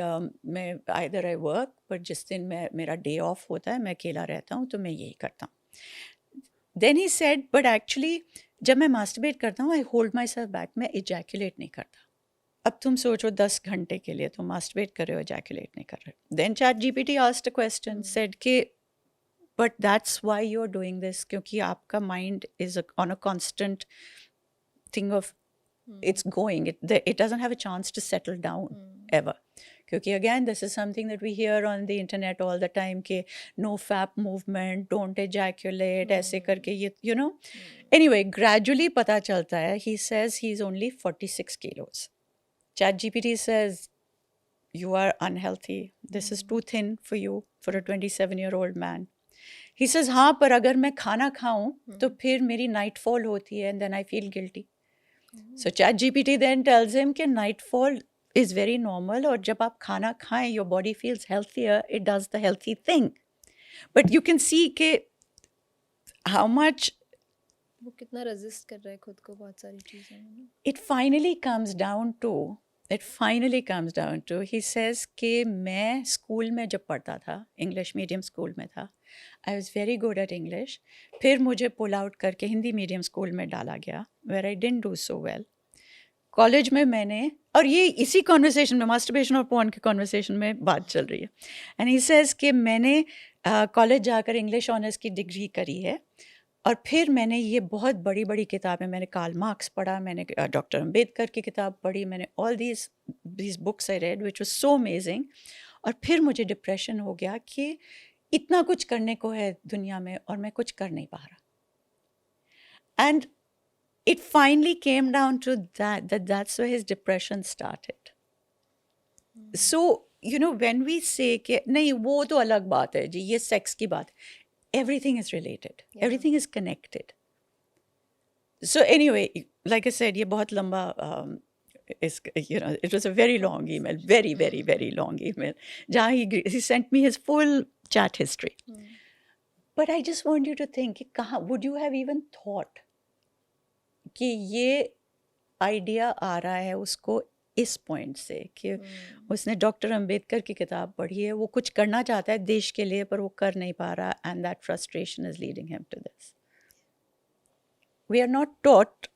मैं आइदर आई वर्क, पर जिस दिन मेरा डे ऑफ होता है, मैं अकेला रहता हूँ, तो मैं यही करता हूँ। Then he said but actually जब मैं मास्टरबेट करता हूँ I hold myself back, मैं इजैकुलेट नहीं करता। अब तुम सोचो 10 घंटे के लिए तुम मास्टरबेट कर रहे हो, इजैकुलेट नहीं कर रहे। Then chat GPT asked a question, said कि but that's why you are doing this, क्योंकि आपका mind is on a constant thing of it's going, it doesn't have a chance to settle down ever, क्योंकि again this is something that we hear on the internet all the time कि no fap movement, don't ejaculate, ऐसे करके ये you know anyway gradually पता चलता है, he says he's only 46 kilos. ChatGPT says you are unhealthy, this is too thin for you for a 27-year-old man. He says हाँ, पर अगर मैं खाना खाऊं तो फिर मेरी nightfall होती है and then I feel guilty. So ChatGPT then tells him कि nightfall is very normal, और जब आप खाना खाएं your body feels healthier, it does the healthy thing. But you can see कि how much वो कितना रेजिस्ट कर रहा है खुद को बहुत सारी चीज़ों में। it finally comes down to he says कि मैं स्कूल में जब पढ़ता था, इंग्लिश मीडियम स्कूल में था, I was very good at English, फिर मुझे पुल आउट करके हिंदी मीडियम स्कूल में डाला गया where I didn't do so well. College में मैंने, और ये इसी कॉन्वर्सेशन में, मास्टरबेशन और पोर्न के कॉन्वर्सेशन में बात चल रही है, एंड ही सेज कि मैंने कॉलेज जाकर इंग्लिश ऑनर्स की डिग्री करी है, और फिर मैंने ये बहुत बड़ी बड़ी किताबें, मैंने कार्ल मार्क्स पढ़ा, मैंने डॉक्टर अम्बेडकर की किताब पढ़ी, मैंने all these books I read which was so amazing, और फिर मुझे डिप्रेशन हो गया कि इतना कुछ करने को है दुनिया में और मैं कुछ कर नहीं पा रहा. And it finally came down to that's where his depression started. So you know, when we say कि नहीं वो तो अलग बात है जी, ये सेक्स की बात, everything is related, everything is connected. So anyway, like I said, ये बहुत लंबा is, you know, it was a very long email, very long email, जहाँ he sent me his full chat history. But I just want you to think कि कहाँ would you have even thought कि ये idea आ रहा है उसको इस point से कि उसने डॉक्टर अंबेडकर की किताब पढ़ी है, वो कुछ करना चाहता है देश के लिए पर वो कर नहीं पा रहा, and that frustration is leading him to this. We are not taught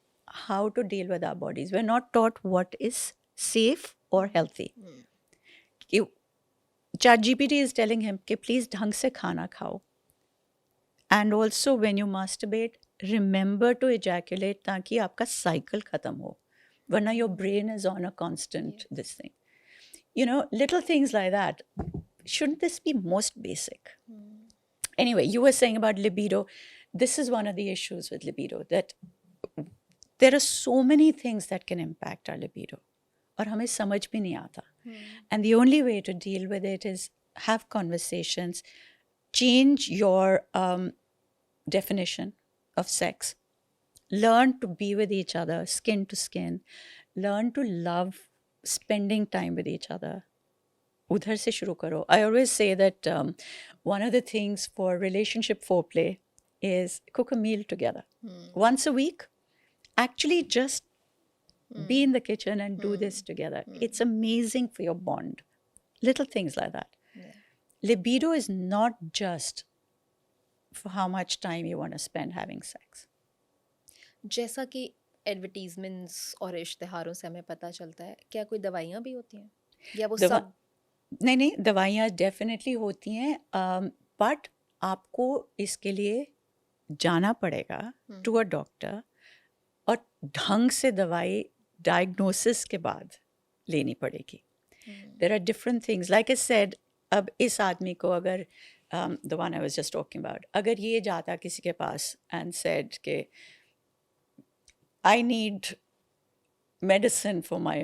how to deal with our bodies, we are not taught what is safe और हेल्थी. कि ChatGPT is telling him कि प्लीज ढंग से खाना खाओ, and also when you masturbate remember to ejaculate ताकि आपका cycle ख़त्म हो, वरना your brain is on a constant this thing. You know, little things like that. Shouldn't this be most basic? Anyway, you were saying about libido. This is one of the issues with libido, that there are so many things that can impact our libido और हमें समझ भी नहीं आता. And the only way to deal with it is have conversations, change your definition of sex, learn to be with each other skin to skin, learn to love spending time with each other. Udhar se shuru karo. I always say that one of the things for relationship foreplay is cook a meal together once a week. Actually just be in the kitchen and do this together. It's amazing for your bond. Little things like that. Libido is not just for how much time you want to spend having sex. जैसा कि advertisements और इश्तिहारों से हमें पता चलता है, क्या कोई दवाइयाँ भी होती हैं या वो सब? नहीं, दवाइयाँ डेफिनेटली होती हैं, बट आपको इसके लिए जाना पड़ेगा टू अ डॉक्टर, और ढंग से दवाई डायग्नोसिस के बाद लेनी पड़ेगी. There are different things, like I said. अब इस आदमी को अगर the one I was just talking about, अगर ये जाता किसी के पास and said कि I need medicine for my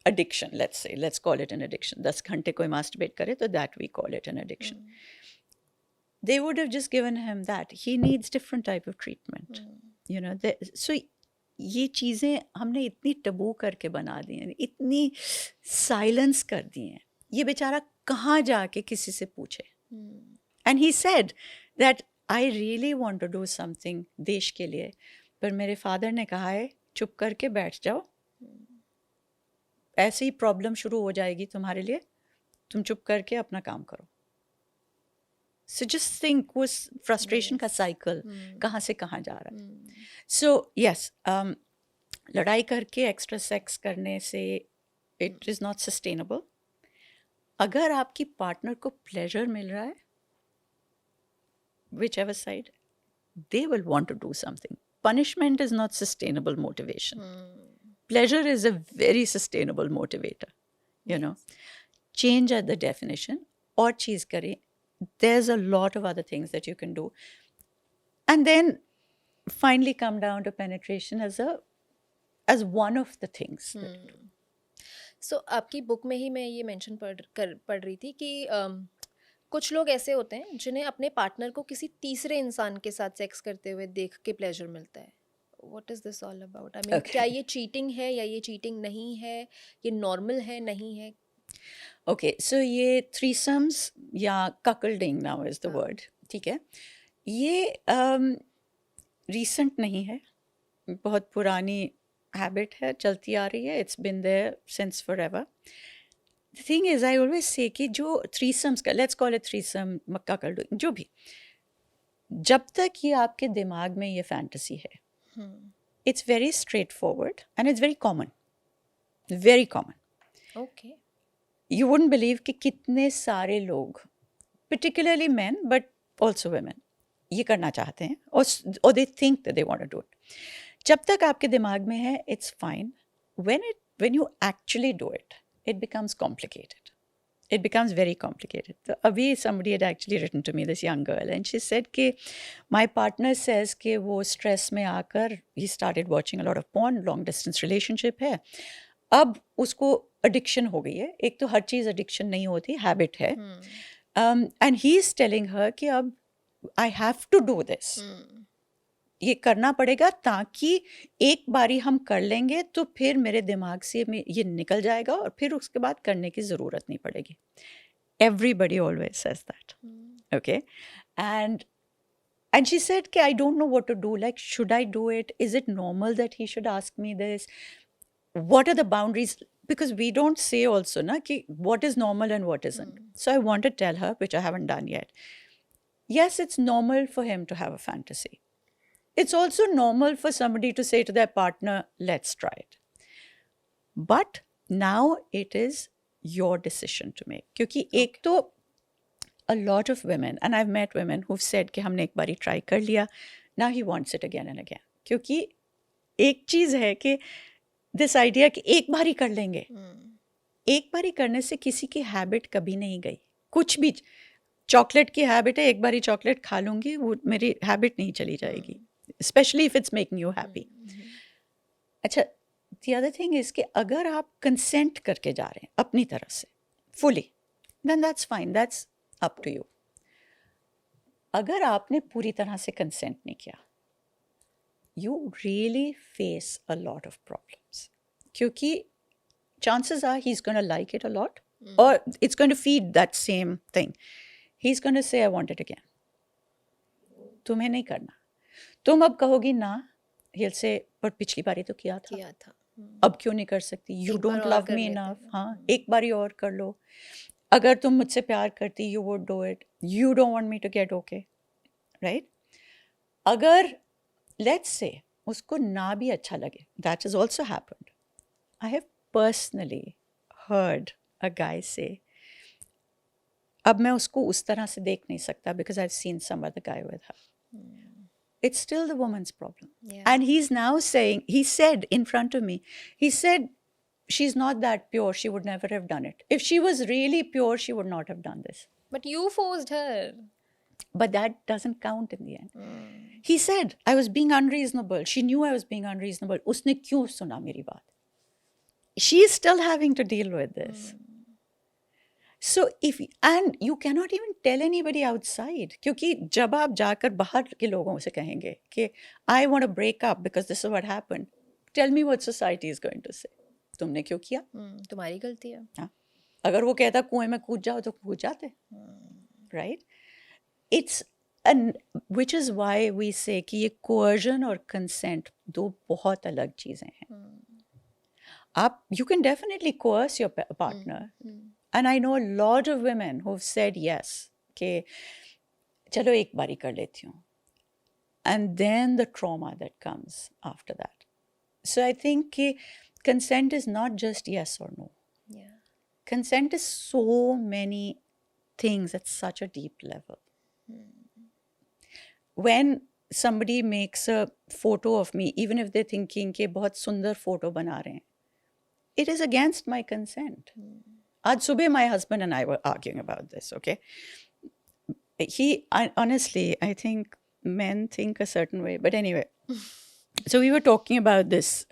addiction, let's call it an addiction. 10 घंटे कोई masturbate करे तो that we call it an addiction. They would have just given him that. He needs different type of treatment. You know, so ये चीज़ें हमने इतनी टबू करके बना दी हैं, इतनी साइलेंस कर दी हैं. ये बेचारा कहाँ जाके किसी से पूछे. And he said that I really want to do something देश के लिए, पर मेरे फादर ने कहा है चुप करके बैठ जाओ, ऐसे ही प्रॉब्लम शुरू हो जाएगी तुम्हारे लिए, तुम चुप करके अपना काम करो. सो जस्ट थिंक वो फ्रस्ट्रेशन का साइकिल कहाँ से कहाँ जा रहा है. सो यस, लड़ाई करके एक्स्ट्रा सेक्स करने से इट इज़ नॉट सस्टेनेबल. अगर आपकी पार्टनर को प्लेजर मिल रहा है, whichever side, they will want to do something. Punishment is not sustainable motivation. Pleasure is a very sustainable motivator. You know, change at the definition और चीज़ करें. There's a lot of other things that you can do, and then finally come down to penetration as one of the things. So आपकी book में ही मैं ये mention पढ़ रही थी कि कुछ लोग ऐसे होते हैं जिन्हें अपने पार्टनर को किसी तीसरे इंसान के साथ सेक्स करते हुए देख के प्लेजर मिलता है. What is this all about? I mean, क्या ये चीटिंग है या ये चीटिंग नहीं है, ये नॉर्मल है नहीं है? Okay, so ये threesomes या cuckolding now is the word, ठीक है. ये recent नहीं है, बहुत पुरानी हैबिट है, चलती आ रही है. It's been there since forever. The thing is, I always say कि जो threesomes का, let's call it threesome, cuckolding, जो भी, जब तक ये आपके दिमाग में ये फैंटेसी है, it's very straightforward and it's very common. Very common. Okay. You wouldn't believe कि कितने सारे लोग, particularly men, but also women, ये करना चाहते हैं or they think that they want to do it. जब तक आपके दिमाग में है, it's fine. When you actually do it, it becomes complicated. It becomes very complicated. So abhi somebody had actually written to me, this young girl, and she said कि my partner says कि वो stress में आकर he started watching a lot of porn, long distance relationship है. अब उसको addiction हो गई है. एक तो हर चीज़ addiction नहीं होती, habit है. And he is telling her कि अब I have to do this. ये करना पड़ेगा ताकि एक बारी हम कर लेंगे तो फिर मेरे दिमाग से ये निकल जाएगा और फिर उसके बाद करने की ज़रूरत नहीं पड़ेगी. Everybody always says that. Okay. And she said कि I don't know what to do. Like, should I do it? Is it normal that he should ask me this? What are the boundaries? Because we don't say also na कि what is normal and what isn't. So I want to tell her, which I haven't done yet. Yes, it's normal for him to have a fantasy. It's also normal for somebody to say to their partner, let's try it. But now it is your decision to make. क्योंकि एक तो a lot of women, and I've met women who've said कि हमने एक बारी try कर लिया, now he wants it again and again. क्योंकि एक चीज़ है कि this idea कि एक बारी कर लेंगे, एक बारी करने से किसी की habit कभी नहीं गई. कुछ भी चॉकलेट की हैबिट है, एक बारी चॉकलेट खा लूँगी, वो मेरी हैबिट नहीं चली जाएगी. Especially if it's making you happy. अच्छा, the other thing is कि अगर आप consent करके जा रहे हैं अपनी तरफ से fully, then that's fine, that's up to you. अगर आपने पूरी तरह से consent नहीं किया, you really face a lot of problems. क्योंकि chances are he's going to like it a lot, or it's going to feed that same thing. He's going to say, I want it again. तुम्हें नहीं करना. तुम अब कहोगी ना, he'll say, पर पिछली बारी तो किया था. अब क्यों नहीं कर सकती? You don't love me enough. हाँ, एक बारी और कर लो. अगर तुम मुझसे प्यार करती, you would do it. You don't want me to get okay, right? अगर let's say उसको ना भी अच्छा लगे, that has also happened. I have personally heard a guy say, अब मैं उसको उस तरह से देख नहीं सकता because I've seen some other guy with her. It's still the woman's problem. Yeah. And he's now saying, he said in front of me, he said, she's not that pure, she would never have done it. If she was really pure, she would not have done this. But you forced her. But that doesn't count in the end. He said, I was being unreasonable. She knew I was being unreasonable. उसने क्यों सुना मेरी बात? She is still having to deal with this. So and you cannot even tell anybody outside, क्योंकि जब आप जाकर बाहर के लोगों से कहेंगे कि I want to break up because this is what happened, tell me what society is going to say. तुमने क्यों किया? तुम्हारी गलती है. हाँ, अगर वो कहता कुएं में कूद जाओ तो कूद जाते, right? It's which is why we say कि ये coercion और consent दो बहुत अलग चीजें हैं. आप you can definitely coerce your partner. And I know a lot of women who've said yes, कि चलो एक बारी कर लेती हूँ. And then the trauma that comes after that. So I think कि consent is not just yes or no. Yeah. Consent is so many things at such a deep level. When somebody makes a photo of me, even if they're thinking कि बहुत सुंदर photo बना रहे हैं, it is against my consent. आज सुबह my husband and I were arguing about this, okay? Honestly, I think men think a certain way, but anyway. So we were talking about this,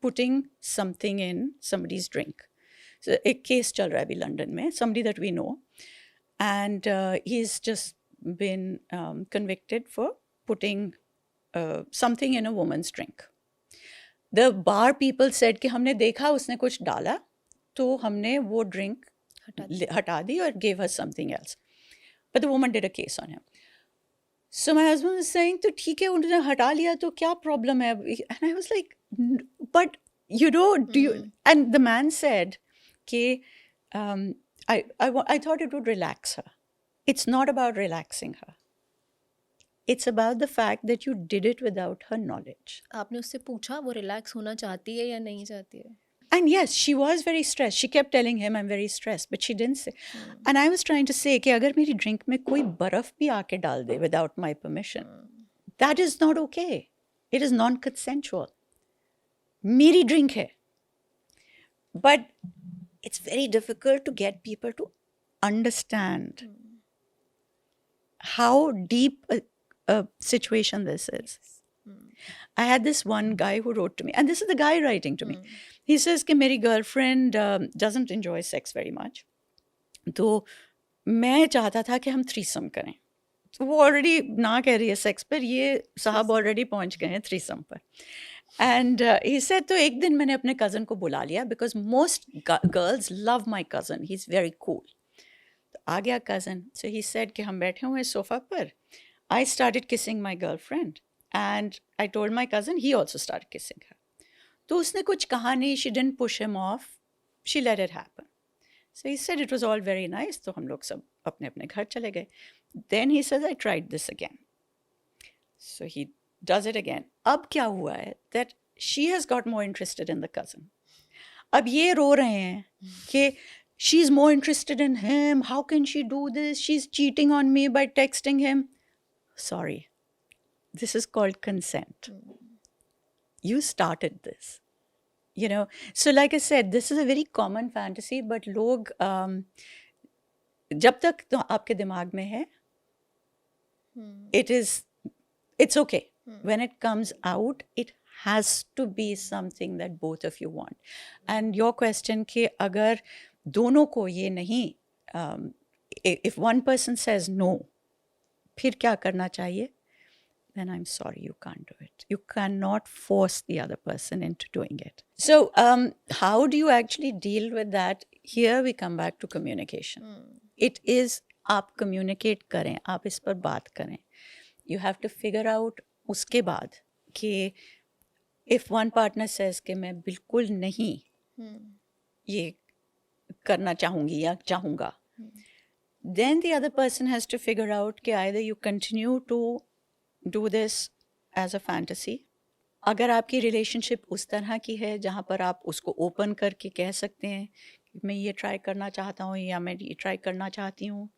putting something in somebody's drink. So एक case चल रहा है अभी London में, somebody that we know, and he's just been convicted for putting something in a woman's drink. The bar people said कि हमने देखा उसने कुछ डाला, तो हमने वो ड्रिंक हटा दी और gave her something else. But the woman did a case on him. So my husband was saying, तो ठीक है उन्होंने हटा लिया तो क्या problem है? And I was like, but you know, do you? And the man said, कि I thought it would relax her. It's not about relaxing her. It's about the fact that you did it without her knowledge. आपने उससे पूछा वो relax होना चाहती है या नहीं चाहती है? And yes, she was very stressed. She kept telling him, I'm very stressed, but she didn't say. And I was trying to say कि अगर मेरी drink में कोई बर्फ भी आके डाल दे without my permission, that is not okay. It is non-consensual. मेरी drink है. But it's very difficult to get people to understand how deep a situation this is. I had this one guy who wrote to me, and this is the guy writing to me. He says कि मेरी girlfriend doesn't enjoy sex very much. तो मैं चाहता था कि हम threesome करें. तो वो already ना कह रही है sex पर, ये साहब already पहुंच गए हैं threesome पर. And he said, तो एक दिन मैंने अपने cousin को बुला लिया because most girls love my cousin. He's very cool. तो आ गया cousin. So he said कि हम बैठे हुए हैं sofa पर. I started kissing my girlfriend. And I told my cousin, he also started kissing her. तो उसने कुछ कहा नहीं, she didn't push him off, she let it happen. So he said it was all very nice, तो हम लोग सब अपने अपने घर चले गए. Then he says, I tried this again. So he does it again. अब क्या हुआ है that she has got more interested in the cousin. अब ये रो रहे हैं कि she's more interested in him, how can she do this, she's cheating on me by texting him. Sorry. This is called consent. You started this, you know. So like I said, this is a very common fantasy, but लोग जब तक तो आपके दिमाग में है, it's okay. When it comes out, it has to be something that both of you want. And your question कि अगर दोनों को ये नहीं, if one person says no, फिर क्या करना चाहिए? Then I'm sorry, you can't do it. You cannot force the other person into doing it. So how do you actually deal with that? Here we come back to communication. It is, आप communicate करें, आप इस पर बात करें. You have to figure out उसके बाद कि if one partner says कि मैं बिल्कुल नहीं ये करना चाहूँगी या चाहूँगा, then the other person has to figure out कि either you continue to do this as a fantasy. अगर आपकी रिलेशनशिप उस तरह की है जहाँ पर आप उसको ओपन करके कह सकते हैं कि मैं ये ट्राई करना चाहता हूँ या मैं ये ट्राई करना चाहती हूँ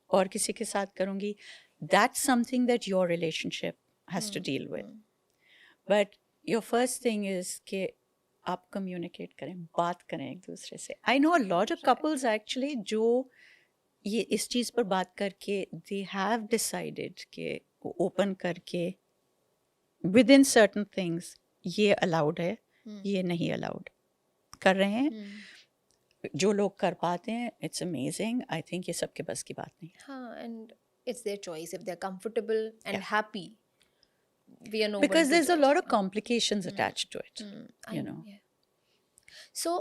और किसी के साथ करूँगी, that's something that your relationship has to deal with. But your first thing is कि आप communicate करें, बात करें एक दूसरे से. I know a lot of couples actually जो ये इस चीज़ पर बात करके they have decided कि ओपन करके within certain things ये allowed है, ये नहीं allowed कर रहे हैं. जो लोग कर पाते हैं, it's amazing. I think ये सबके बस की बात नहीं. हाँ, and it's their choice. If they're comfortable and happy, we are nobody Because to there's a judge. lot of complications attached to it, I you know. yeah. So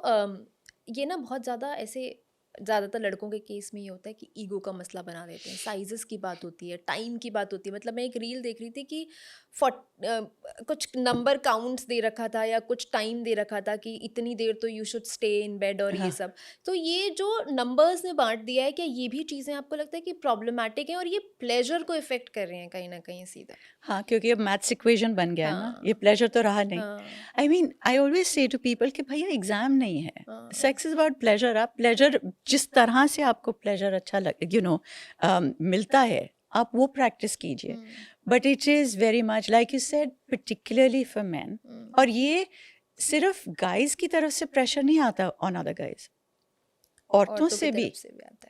ये ना बहुत ज़्यादा ऐसे ज़्यादातर लड़कों के केस में ये होता है कि ईगो का मसला बना देते हैं. साइजेस की बात होती है, टाइम की बात होती है. मतलब मैं एक रील देख रही थी कि कुछ नंबर काउंट्स दे रखा था या कुछ टाइम दे रखा था कि इतनी देर तो you should stay in bed और ये सब. तो ये जो नंबर्स ने बांट दिया है, क्या ये भी चीज़ें आपको लगता है कि प्रॉब्लमेटिक हैं और ये प्लेजर को इफेक्ट कर रहे हैं कहीं ना कहीं सीधा? हाँ, क्योंकि अब मैथ्स इक्वेशन बन गया है ना, ये प्लेजर तो रहा नहीं. I mean I always say to people कि भैया एग्जाम नहीं है, सेक्स इज अबाउट प्लेजर. आप प्लेजर जिस तरह से आपको प्लेजर अच्छा लग मिलता है, आप वो प्रैक्टिस कीजिए. But it is very much like you said, particularly for man. और ये सिर्फ गाइज की तरफ से प्रेशर नहीं आता ऑन अदर गाइज, औरतों से भी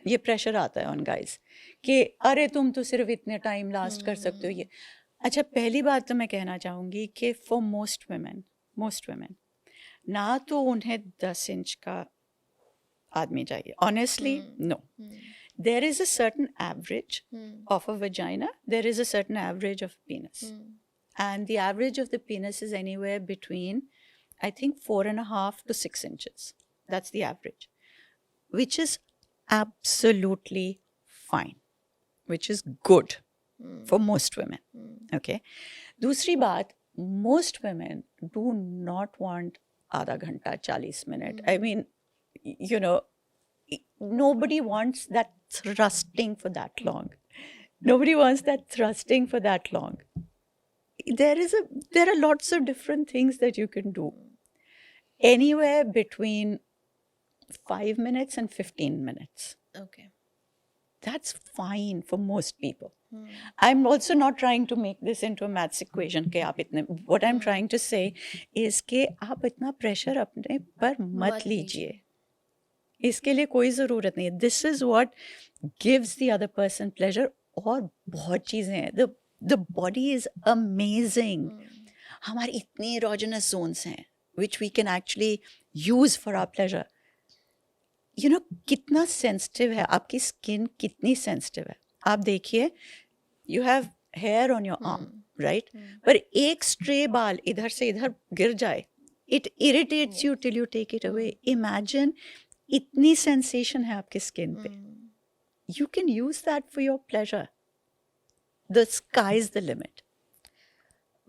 ये प्रेशर आता है ऑन गाइज कि अरे तुम तो सिर्फ इतने टाइम लास्ट कर सकते हो. ये अच्छा, पहली बात तो मैं कहना चाहूँगी कि फॉर मोस्ट वुमेन ना तो उन्हें 10 इंच का आदमी चाहिए. Honestly no. There is a certain average of a vagina. There is a certain average of penis. And the average of the penis is anywhere between, I think, 4.5 to 6 inches. That's the average, which is absolutely fine, which is good for most women. Okay. दूसरी बात, most women do not want आधा घंटा 40 minute. I mean, you know, nobody wants that thrusting for that long. Nobody wants that thrusting for that long. There are lots of different things that you can do. Anywhere between 5 minutes and 15 minutes. Okay. That's fine for most people. I'm also not trying to make this into a maths equation कि आप इतने, what I'm trying to say is कि आप इतना pressure अपने पर मत लीजिए. इसके लिए कोई ज़रूरत नहीं है. This is what gives the other person pleasure. और बहुत चीज़ें हैं. The body is amazing. हमारी इतनी erogenous zones हैं which we can actually use for our pleasure. You know, कितना sensitive है आपकी skin, कितनी sensitive है. आप देखिए, you have hair on your arm, right? पर एक stray बाल इधर से इधर गिर जाए, it irritates you till you take it away. Imagine इतनी sensation है आपके skin पे. You can use that for your pleasure. The sky is the limit.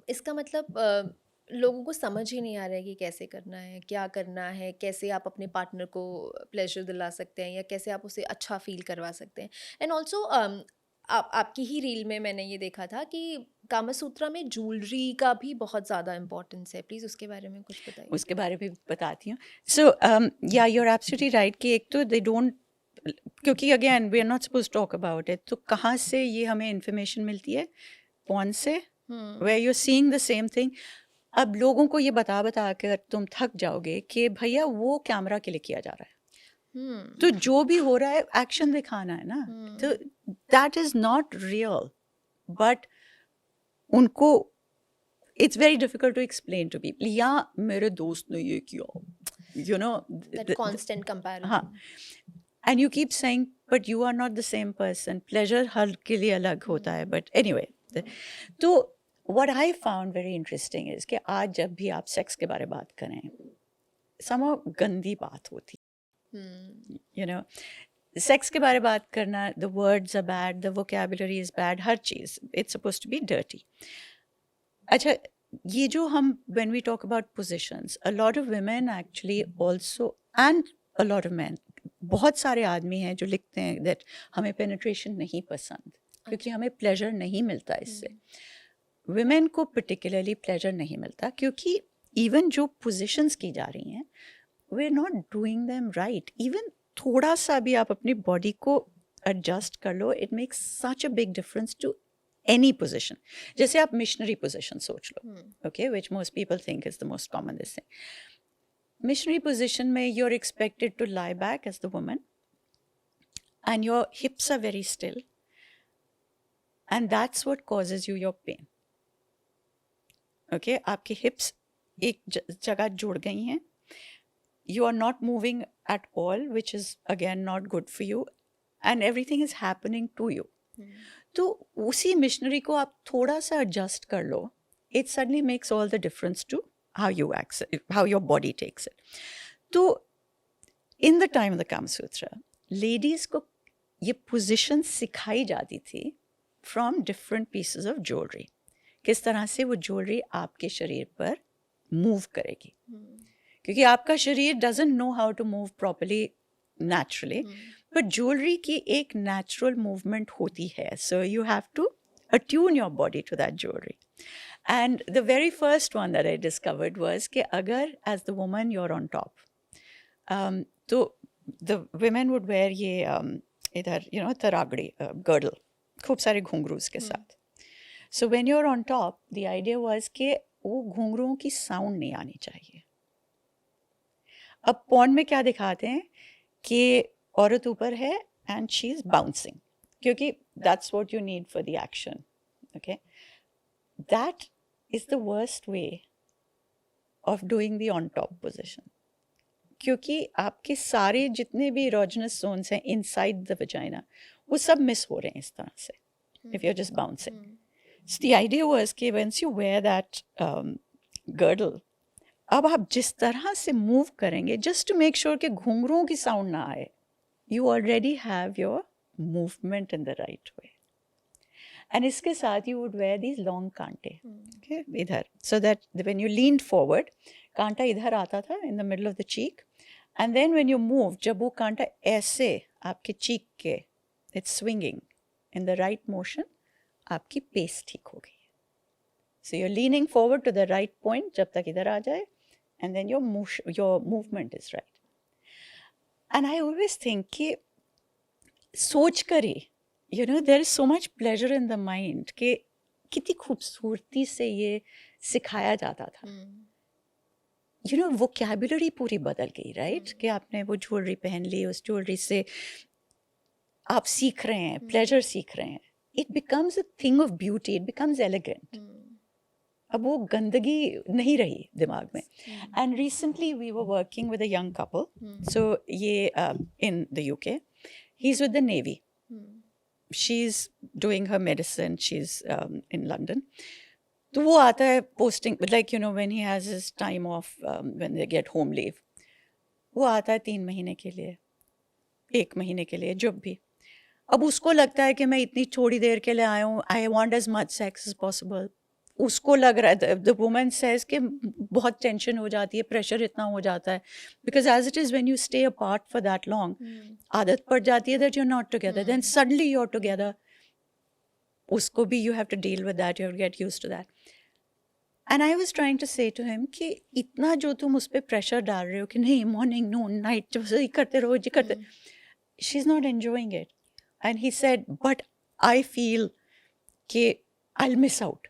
इसका मतलब लोगों को समझ ही नहीं आ रहा है कि कैसे करना है, क्या करना है, कैसे आप अपने पार्टनर को प्लेजर दिला सकते हैं या कैसे आप उसे अच्छा फील करवा सकते हैं. एंड ऑल्सो आपकी ही रील में मैंने ये देखा था कि कामा सूत्रा में ज्वेलरी का भी बहुत ज़्यादा इम्पोर्टेंस है. प्लीज़ उसके बारे में कुछ बताइए. उसके बारे में बताती हूँ. So yeah, you're absolutely right कि एक तो they don't, क्योंकि again we are not supposed to talk about it. तो कहाँ से ये हमें information मिलती है? Porn से, where you're seeing the same thing. अब लोगों को ये बता कर तुम थक जाओगे कि भैया वो कैमरा के लिए किया जा रहा है. तो जो भी हो रहा है एक्शन दिखाना है ना. तो that is not real, but उनको it's very difficult to explain to people. या मेरे दोस्त ने ये किया, you know, that constant comparison. हाँ. And you keep saying but you are not the same person. Pleasure हर के लिए अलग होता है. बट एनीवे, तो what I found very interesting is कि आज जब भी आप सेक्स के बारे में बात करें, somehow गंदी बात होती. You know, सेक्स के बारे में बात करना, the words are bad, the vocabulary is bad, her cheese, it's supposed to be dirty. अच्छा, ये जो हम, when we talk about positions, a lot of women actually also, and a lot of men, बहुत सारे आदमी हैं जो लिखते हैं that हमें penetration नहीं पसंद क्योंकि हमें pleasure नहीं मिलता इससे. Women को particularly pleasure नहीं मिलता क्योंकि even जो positions की जा रही हैं, we're not doing them right. Even थोड़ा सा भी आप अपनी body को adjust कर लो, it makes such a big difference to any position. जैसे आप missionary position सोच लो, okay, which most people think is the most common this thing. Missionary position में you're expected to lie back as the woman, and your hips are very still, and that's what causes you your pain. Okay, आपकी hips एक जगह जुड़ गई हैं. You are not moving at all, which is again not good for you, and everything is happening to you. तो उसी missionary को आप थोड़ा सा adjust कर लो, it suddenly makes all the difference to how you access, how your body takes it. तो in the time of the Kama Sutra, ladies को ये position सिखाई जाती थी from different pieces of jewelry. किस तरह से वो ज्वेलरी आपके शरीर पर मूव करेगी, क्योंकि आपका शरीर doesn't know how to move properly naturally, but jewellery की एक natural movement होती है. So you have to attune your body to that jewelry. And the very first one that I discovered was कि अगर as the woman you're on top, तो the women would wear ये इधर, you know, तरागड़ी, girdle, खूब सारे घुंघरू के साथ. So when you're on top, the idea was कि वो घुंघरुओं की साउंड नहीं आनी चाहिए. अब पॉर्न में क्या दिखाते हैं कि औरत ऊपर है and she is bouncing, क्योंकि that's what you need for the action. Okay, that is the worst way of doing the on top position, क्योंकि आपके सारे जितने भी erogenous zones हैं inside the vagina, वो सब मिस हो रहे हैं इस तरह से, if you're just bouncing. So the idea was कि once you wear that girdle, अब आप जिस तरह से move करेंगे just to make sure कि घुंघरुओं की sound ना आए, you already have your movement in the right way. And इसके साथ you would wear these long कांटे, okay, इधर, so that when you leaned forward, कांटा इधर आता था in the middle of the cheek, and then when you move, जब वो कांटा ऐसे आपके cheek के, it's swinging, in the right motion, आपकी पेस ठीक हो गई है. So you're leaning forward to the right point जब तक इधर आ जाए, and then your movement is right. And I always think कि सोच कर ही, you know, there is so much pleasure in the mind कि कितनी खूबसूरती से ये सिखाया जाता था. You know, vocabulary पूरी बदल गई, right? कि आपने वो ज्वेलरी पहन ली, उस ज्वेलरी से आप सीख रहे हैं, प्लेजर सीख रहे हैं. It becomes a thing of beauty, it becomes elegant. अब वो गंदगी नहीं रही दिमाग में. And recently we were working with a young couple. So ये in the UK. He's with the Navy. She's doing her medicine. She's in London. तो वो आता है posting, like, you know, when he has his time off, when they get home leave. वो आता है 3 महीने के लिए, 1 महीने के लिए, जब भी. अब उसको लगता है कि मैं इतनी थोड़ी देर के लिए आया हूँ, I want as much sex as possible. उसको लग रहा है, the woman says कि बहुत टेंशन हो जाती है, प्रेशर इतना हो जाता है, because as it is when you stay apart for that long, आदत पड़ जाती है that you're not together, then suddenly you're together. उसको भी you have to deal with that, you have to get used to that. And I was trying to say to him कि इतना जो तुम उस पर प्रेशर डाल रहे हो कि नहीं morning, noon, night, जब ये करते रहो, ये करते, she's not enjoying it. And he said, but I feel कि I'll miss out.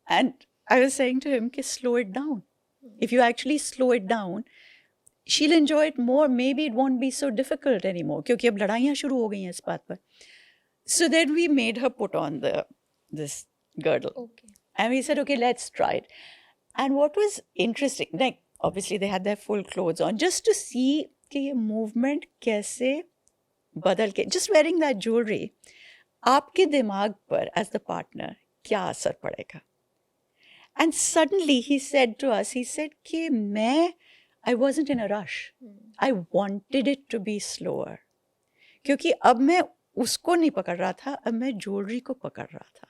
And I was saying to him, slow it down. If you actually slow it down, she'll enjoy it more. Maybe it won't be so difficult anymore. क्योंकि अब लड़ाइयाँ शुरू हो गई हैं इस बात पर. So then we made her put on this girdle. Okay. And we said, okay, let's try it. And what was interesting, like obviously they had their full clothes on, just to see कि ये movement कैसे बदल के, just wearing that jewelry, आपके दिमाग पर as the partner क्या असर पड़ेगा. And suddenly he said to us, he said कि I wasn't in a rush. I wanted it to be slower. क्योंकि अब मैं उसको नहीं पकड़ रहा था, अब मैं ज्वेलरी को पकड़ रहा था.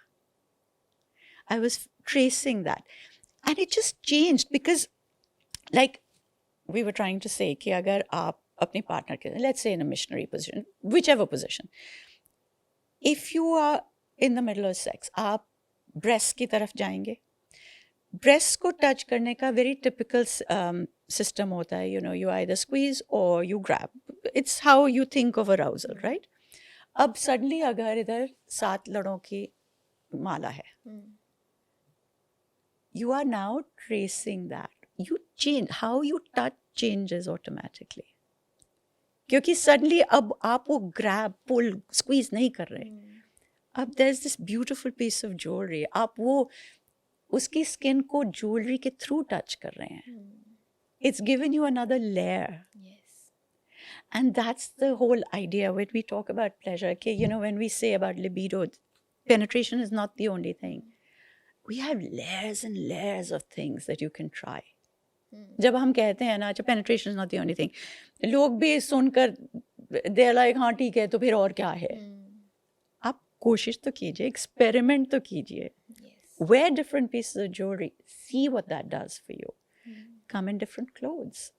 I was tracing that. And it just changed because, like we were trying to say कि अगर आप अपने partner के, let's say in a missionary position, whichever position, if you are in the middle of sex, आप breast की तरफ जाएंगे. Breast को touch करने का very typical system होता है, you know, you either squeeze or you grab. It's how you think of arousal, right? अब suddenly अगर इधर 7 लड़ों की माला है, you are now tracing that. You change, how you touch changes automatically. क्योंकि suddenly अब आप वो grab, pull, squeeze नहीं कर रहे. अब there's this beautiful piece of jewelry. आप वो उसकी skin को jewelry के through touch कर रहे हैं. It's given you another layer. Yes. And that's the whole idea when we talk about pleasure. Okay, you know, when we say about libido, penetration is not the only thing. We have layers and layers of things that you can try. जब हम कहते हैं ना, penetration is not the only thing, लोग भी सुनकर they're like, हाँ ठीक है, तो फिर और क्या है? आप कोशिश तो कीजिए, experiment तो कीजिए. Wear different pieces of jewelry. See what that does for you. Come in different clothes.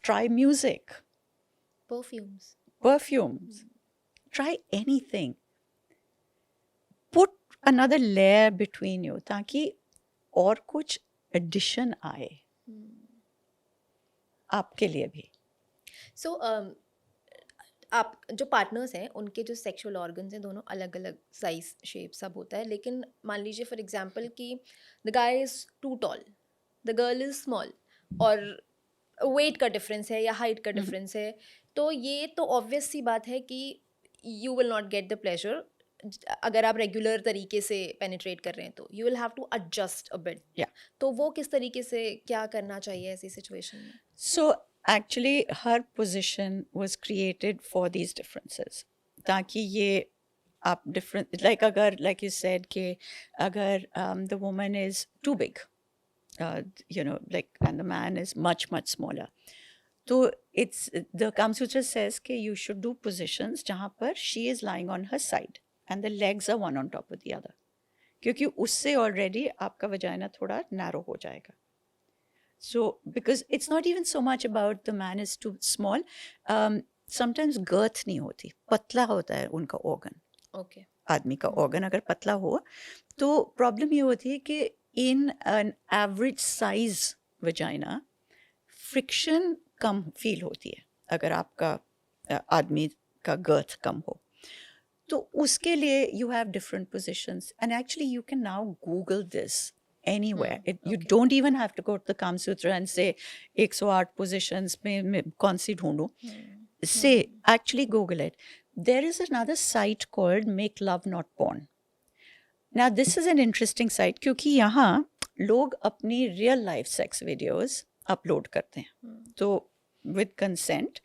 Try music. Perfumes. Try anything. Put another layer between you ताकि और कुछ addition आए आपके लिए भी. So आप जो पार्टनर्स हैं उनके जो सेक्सुअल ऑर्गन्स हैं दोनों अलग अलग साइज शेप सब होता है, लेकिन मान लीजिए फॉर एग्जांपल कि the guy is too tall, the girl is small, और वेट का डिफरेंस है या हाइट का डिफरेंस है, तो ये तो ऑब्वियस सी बात है कि you will not get the pleasure. अगर आप रेगुलर तरीके से पेनिट्रेट कर रहे हैं तो you will have to adjust a bit. तो वो किस तरीके से क्या करना चाहिए ऐसी सिचुएशन में? सो actually her position was created for these differences ताकि ये आप different, like अगर like you said कि अगर the woman is too big, you know, like, and the man is much smaller, so it's the Kama Sutra says कि you should do positions जहाँ पर she is lying on her side and the legs are one on top of the other, क्योंकि उससे already आपका vagina थोड़ा narrow हो जाएगा. So, because it's not even so much about the man is too small. Sometimes girth नहीं होती, पतला होता है उनका ऑर्गन, ओके। आदमी का ऑर्गन अगर पतला हो तो प्रॉब्लम ये होती है कि in an average size vagina friction come feel होती है अगर आपका आदमी का गर्थ कम हो। तो उसके लिए you have different positions and actually you can now Google this anywhere. You Okay. don't even have to go to the Kam Sutra and say 108 positions में कौन सी ढूंढूं. Say, actually Google it. There is another site called Make Love Not Porn. Now this is an interesting site क्योंकि यहाँ लोग अपनी real life sex videos upload करते हैं. तो with consent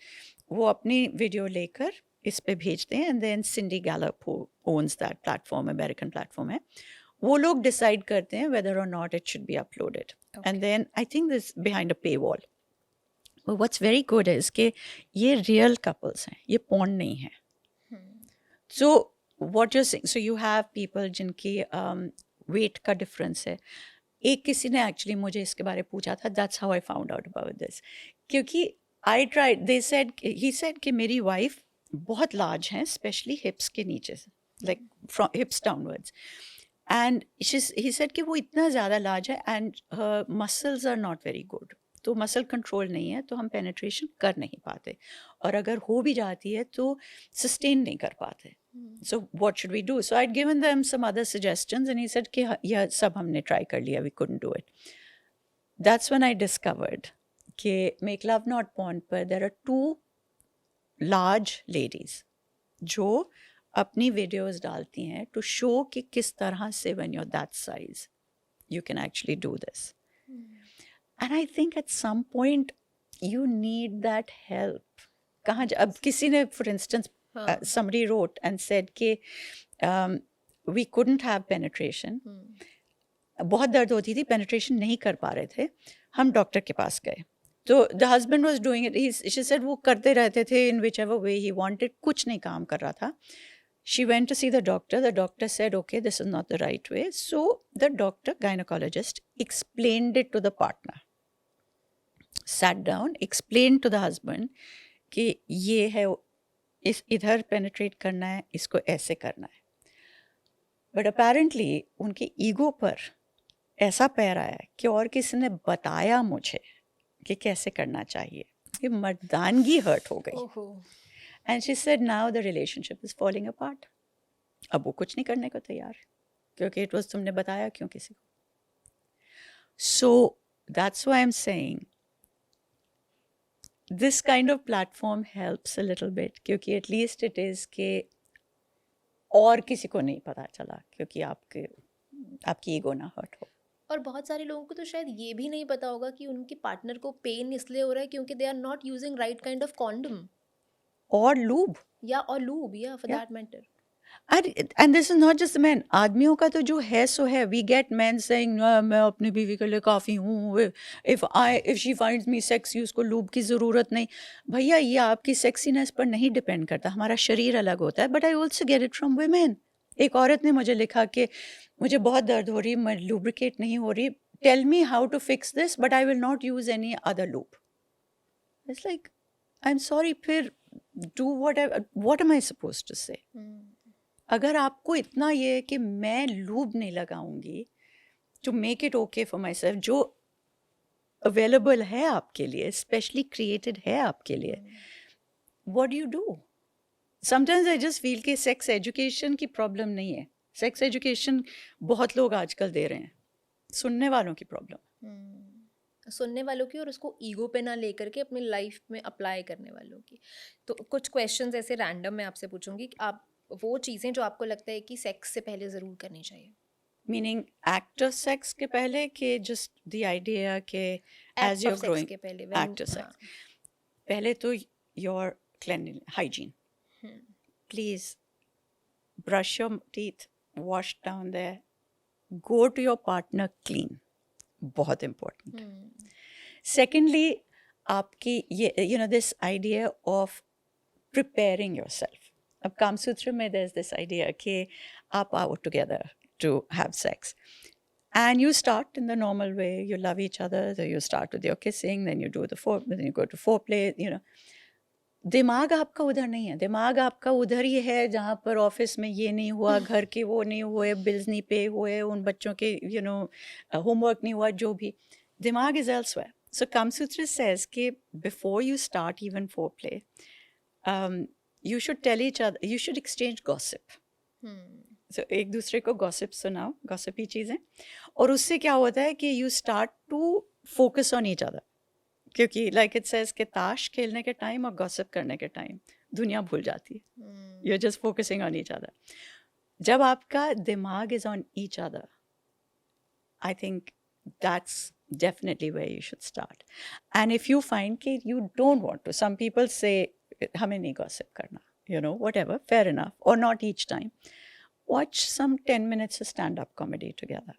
वो अपनी video लेकर इस पे भेजते हैं, and then Cindy Gallop, who owns that platform, American platform है, वो लोग डिसाइड करते हैं whether or not it should be uploaded. And then I think this behind a paywall. But what's very good is कि ये real couples हैं, ये porn नहीं है. So what you're saying, so you have people जिनकी weight का difference है. एक किसी ने actually मुझे इसके बारे में पूछा था, that's how I found out about this. क्योंकि I tried, he said कि मेरी wife बहुत large हैं, especially hips के नीचे से, like from hips downwards. And he said कि वो इतना ज़्यादा large है and her muscles are not very good. तो मसल कंट्रोल नहीं है तो हम पेनिट्रेशन कर नहीं पाते, और अगर हो भी जाती है तो सस्टेन नहीं कर पाते. So what should we do? So I given them some other suggestions and he said कि यह सब हमने ट्राई कर लिया, we couldn't do it. That's when I discovered कि मेक लव नॉट पॉर्न पर देयर आर 2 लार्ज लेडीज जो अपनी वीडियोस डालती हैं टू शो कि किस तरह से when you are that size you can actually do this. And I think at some point you need that help. कहाँ अब किसी ने, for instance, somebody wrote and said कि we couldn't have penetration. बहुत दर्द होती थी, penetration नहीं कर पा रहे थे, हम डॉक्टर के पास गए. तो the husband was doing it. She said वो करते रहते थे in whichever way he wanted, कुछ नहीं काम कर रहा था. She went to see the doctor. The doctor said, okay, this is not the right way. So the doctor, gynecologist, explained it to the partner. Sat down, explained to the husband कि ये है, इस इधर penetrate करना है, इसको ऐसे करना है. But apparently उनके ईगो पर ऐसा पैर आया कि और किसी ने बताया मुझे कि कैसे करना चाहिए, कि मर्दानगी हर्ट हो गई. And she said now the relationship is falling apart. अब वो कुछ नहीं करने को तैयार, क्योंकि it was तुमने बताया क्यों किसी को. So that's why I'm saying this kind of platform helps a little bit, क्योंकि at least it is कि और किसी को नहीं पता चला, क्योंकि आपकी ईगो ना हर्ट हो. और बहुत सारे लोगों को तो शायद ये भी नहीं पता होगा कि उनके पार्टनर को पेन इसलिए हो रहा है क्योंकि they are not using right kind of condom और लूब, या और लूब, या for that matter. And this is not just men. आदमियों का तो जो है सो है. We get men saying मैं अपनी बीवी के लिए काफ़ी हूँ, if she finds me sexy उसको लूब की ज़रूरत नहीं. भैया ये आपकी सेक्सीनेस पर नहीं डिपेंड करता, हमारा शरीर अलग होता है. But I also get it from women. एक औरत ने मुझे लिखा कि मुझे बहुत दर्द हो रही, मैं लुब्रिकेट नहीं हो रही, tell me how to fix this but I will not use any other lube. It's like, I'm sorry, फिर do whatever, what am I supposed to say? अगर आपको इतना ये है कि मैं लूब नहीं लगाऊंगी to make it okay for myself, जो अवेलेबल है आपके लिए, स्पेशली क्रिएटेड है आपके लिए, what do you do? Sometimes I just feel कि सेक्स एजुकेशन की प्रॉब्लम नहीं है. सेक्स एजुकेशन बहुत लोग आजकल दे रहे हैं, सुनने वालों की प्रॉब्लम. सुनने वालों की, और उसको ईगो पे ना लेकर के अपनी लाइफ में अप्लाई करने वालों की. तो कुछ क्वेश्चंस ऐसे रैंडम मैं आपसे पूछूंगी कि आप वो चीज़ें जो आपको लगता है कि सेक्स से पहले ज़रूर करनी चाहिए. मीनिंग एक्टर सेक्स के पहले कि जस्ट द आइडिया कि एज यू आर ग्रोइंग? के पहले, एक्टर सेक्स पहले तो your cleaning hygiene, please brush your teeth, wash down there, go to your partner clean, बहुत इम्पोर्टेंट. सेकेंडली आपकी ये you know this idea of preparing yourself. अब काम सूत्र में there's this idea कि आप out together to have sex and you start in the normal way, you love each other, so you start with your kissing, then you do then you go to foreplay, you know. दिमाग आपका उधर नहीं है, दिमाग आपका उधर ही है जहाँ पर ऑफिस में ये नहीं हुआ, घर के वो नहीं हुए, बिल्स नहीं पे हुए, उन बच्चों के होमवर्क नहीं हुआ, जो भी दिमाग is elsewhere. So Kamsutra says कि before you start even foreplay, you should tell each other, you should exchange gossip. So एक दूसरे को gossip सुनाओ, gossipy चीज़ें, और उससे क्या होता है कि you start to focus on each other. क्योंकि like it says कि ताश खेलने के टाइम और gossip करने के टाइम दुनिया भूल जाती है. You're just focusing on each other. जब आपका दिमाग is on each other, I think that's definitely where you should start. And if you find that you don't want to, some people say, हमें नहीं gossip करना, whatever, fair enough, or not each time. Watch some 10 minutes of stand-up comedy together.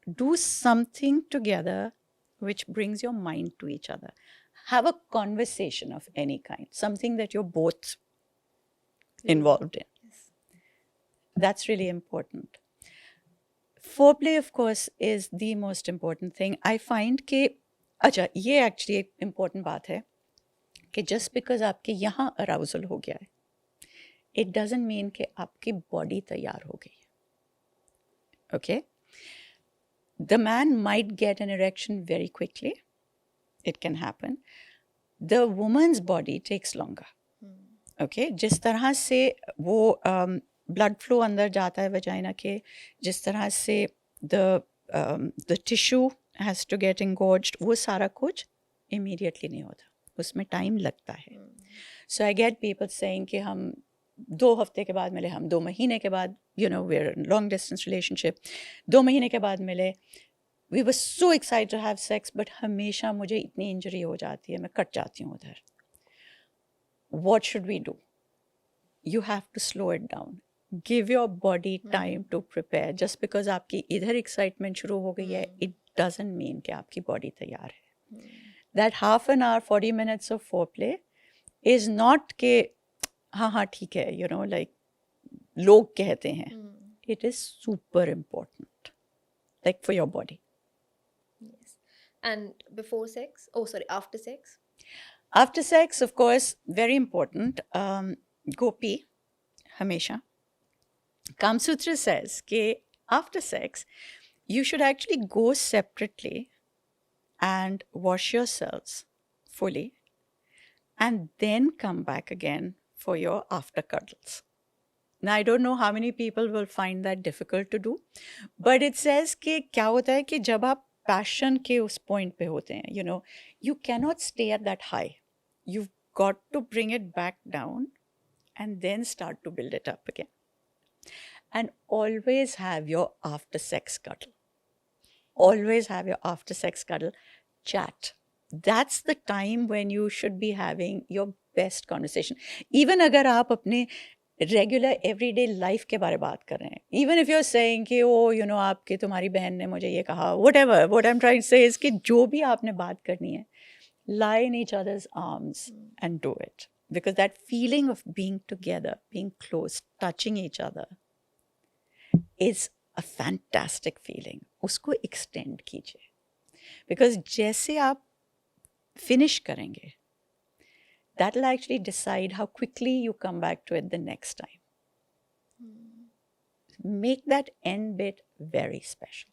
Do something together which brings your mind to each other. Have a conversation of any kind, something that you're both involved in. That's really important. Foreplay, of course, is the most important thing. I find कि अच्छा ये actually एक important बात है कि just because आपके यहाँ arousal हो गया है, it doesn't mean कि आपकी body तैयार हो गई है. Okay? The man might get an erection very quickly. It can happen. The woman's body takes longer. Okay? जिस तरह से वो blood flow अंदर जाता है vagina के, जिस तरह से the tissue has to get engorged, वो सारा कुछ immediately नहीं होता, उसमें time लगता है. So I get people saying कि हम 2 हफ्ते के बाद मिले, हम 2 महीने के बाद, we're in long distance relationship, 2 महीने के बाद मिले, we were so excited to have sex, but हमेशा मुझे इतनी इंजरी हो जाती है, मैं कट जाती हूँ उधर. What should we do? You have to slow it down. Give your body time to prepare. Just because आपकी इधर excitement शुरू हो गई है, it doesn't mean कि आपकी body तैयार है. That half an hour, 40 minutes of foreplay is not कि हाँ हाँ ठीक है, like लोग कहते हैं. It is super important, like for your body. Yes. And before sex? Oh, sorry, after sex? After sex, of course, very important. Go pee, हमेशा. Kamsutra says कि after sex, you should actually go separately and wash yourselves fully and then come back again for your after cuddles. Now, I don't know how many people will find that difficult to do, but it says कि क्या होता है कि जब आप passion के उस point पे होते हैं, you cannot stay at that high. You've got to bring it back down and then start to build it up again. And always have your after sex cuddle. Always have your after sex cuddle. Chat. That's the time when you should be having your best conversation. Even अगर आप अपने regular everyday life के बारे बात कर रहे हैं. Even if you're saying कि आपके तुम्हारी बहन ने मुझे ये कहा, whatever. What I'm trying to say is कि जो भी आपने बात करनी है, lie in each other's arms and do it. Because that feeling of being together, being close, touching each other is a fantastic feeling. उसको extend कीजिए. Because जैसे आप finish करेंगे, that will actually decide how quickly you come back to it the next time. Make that end bit very special.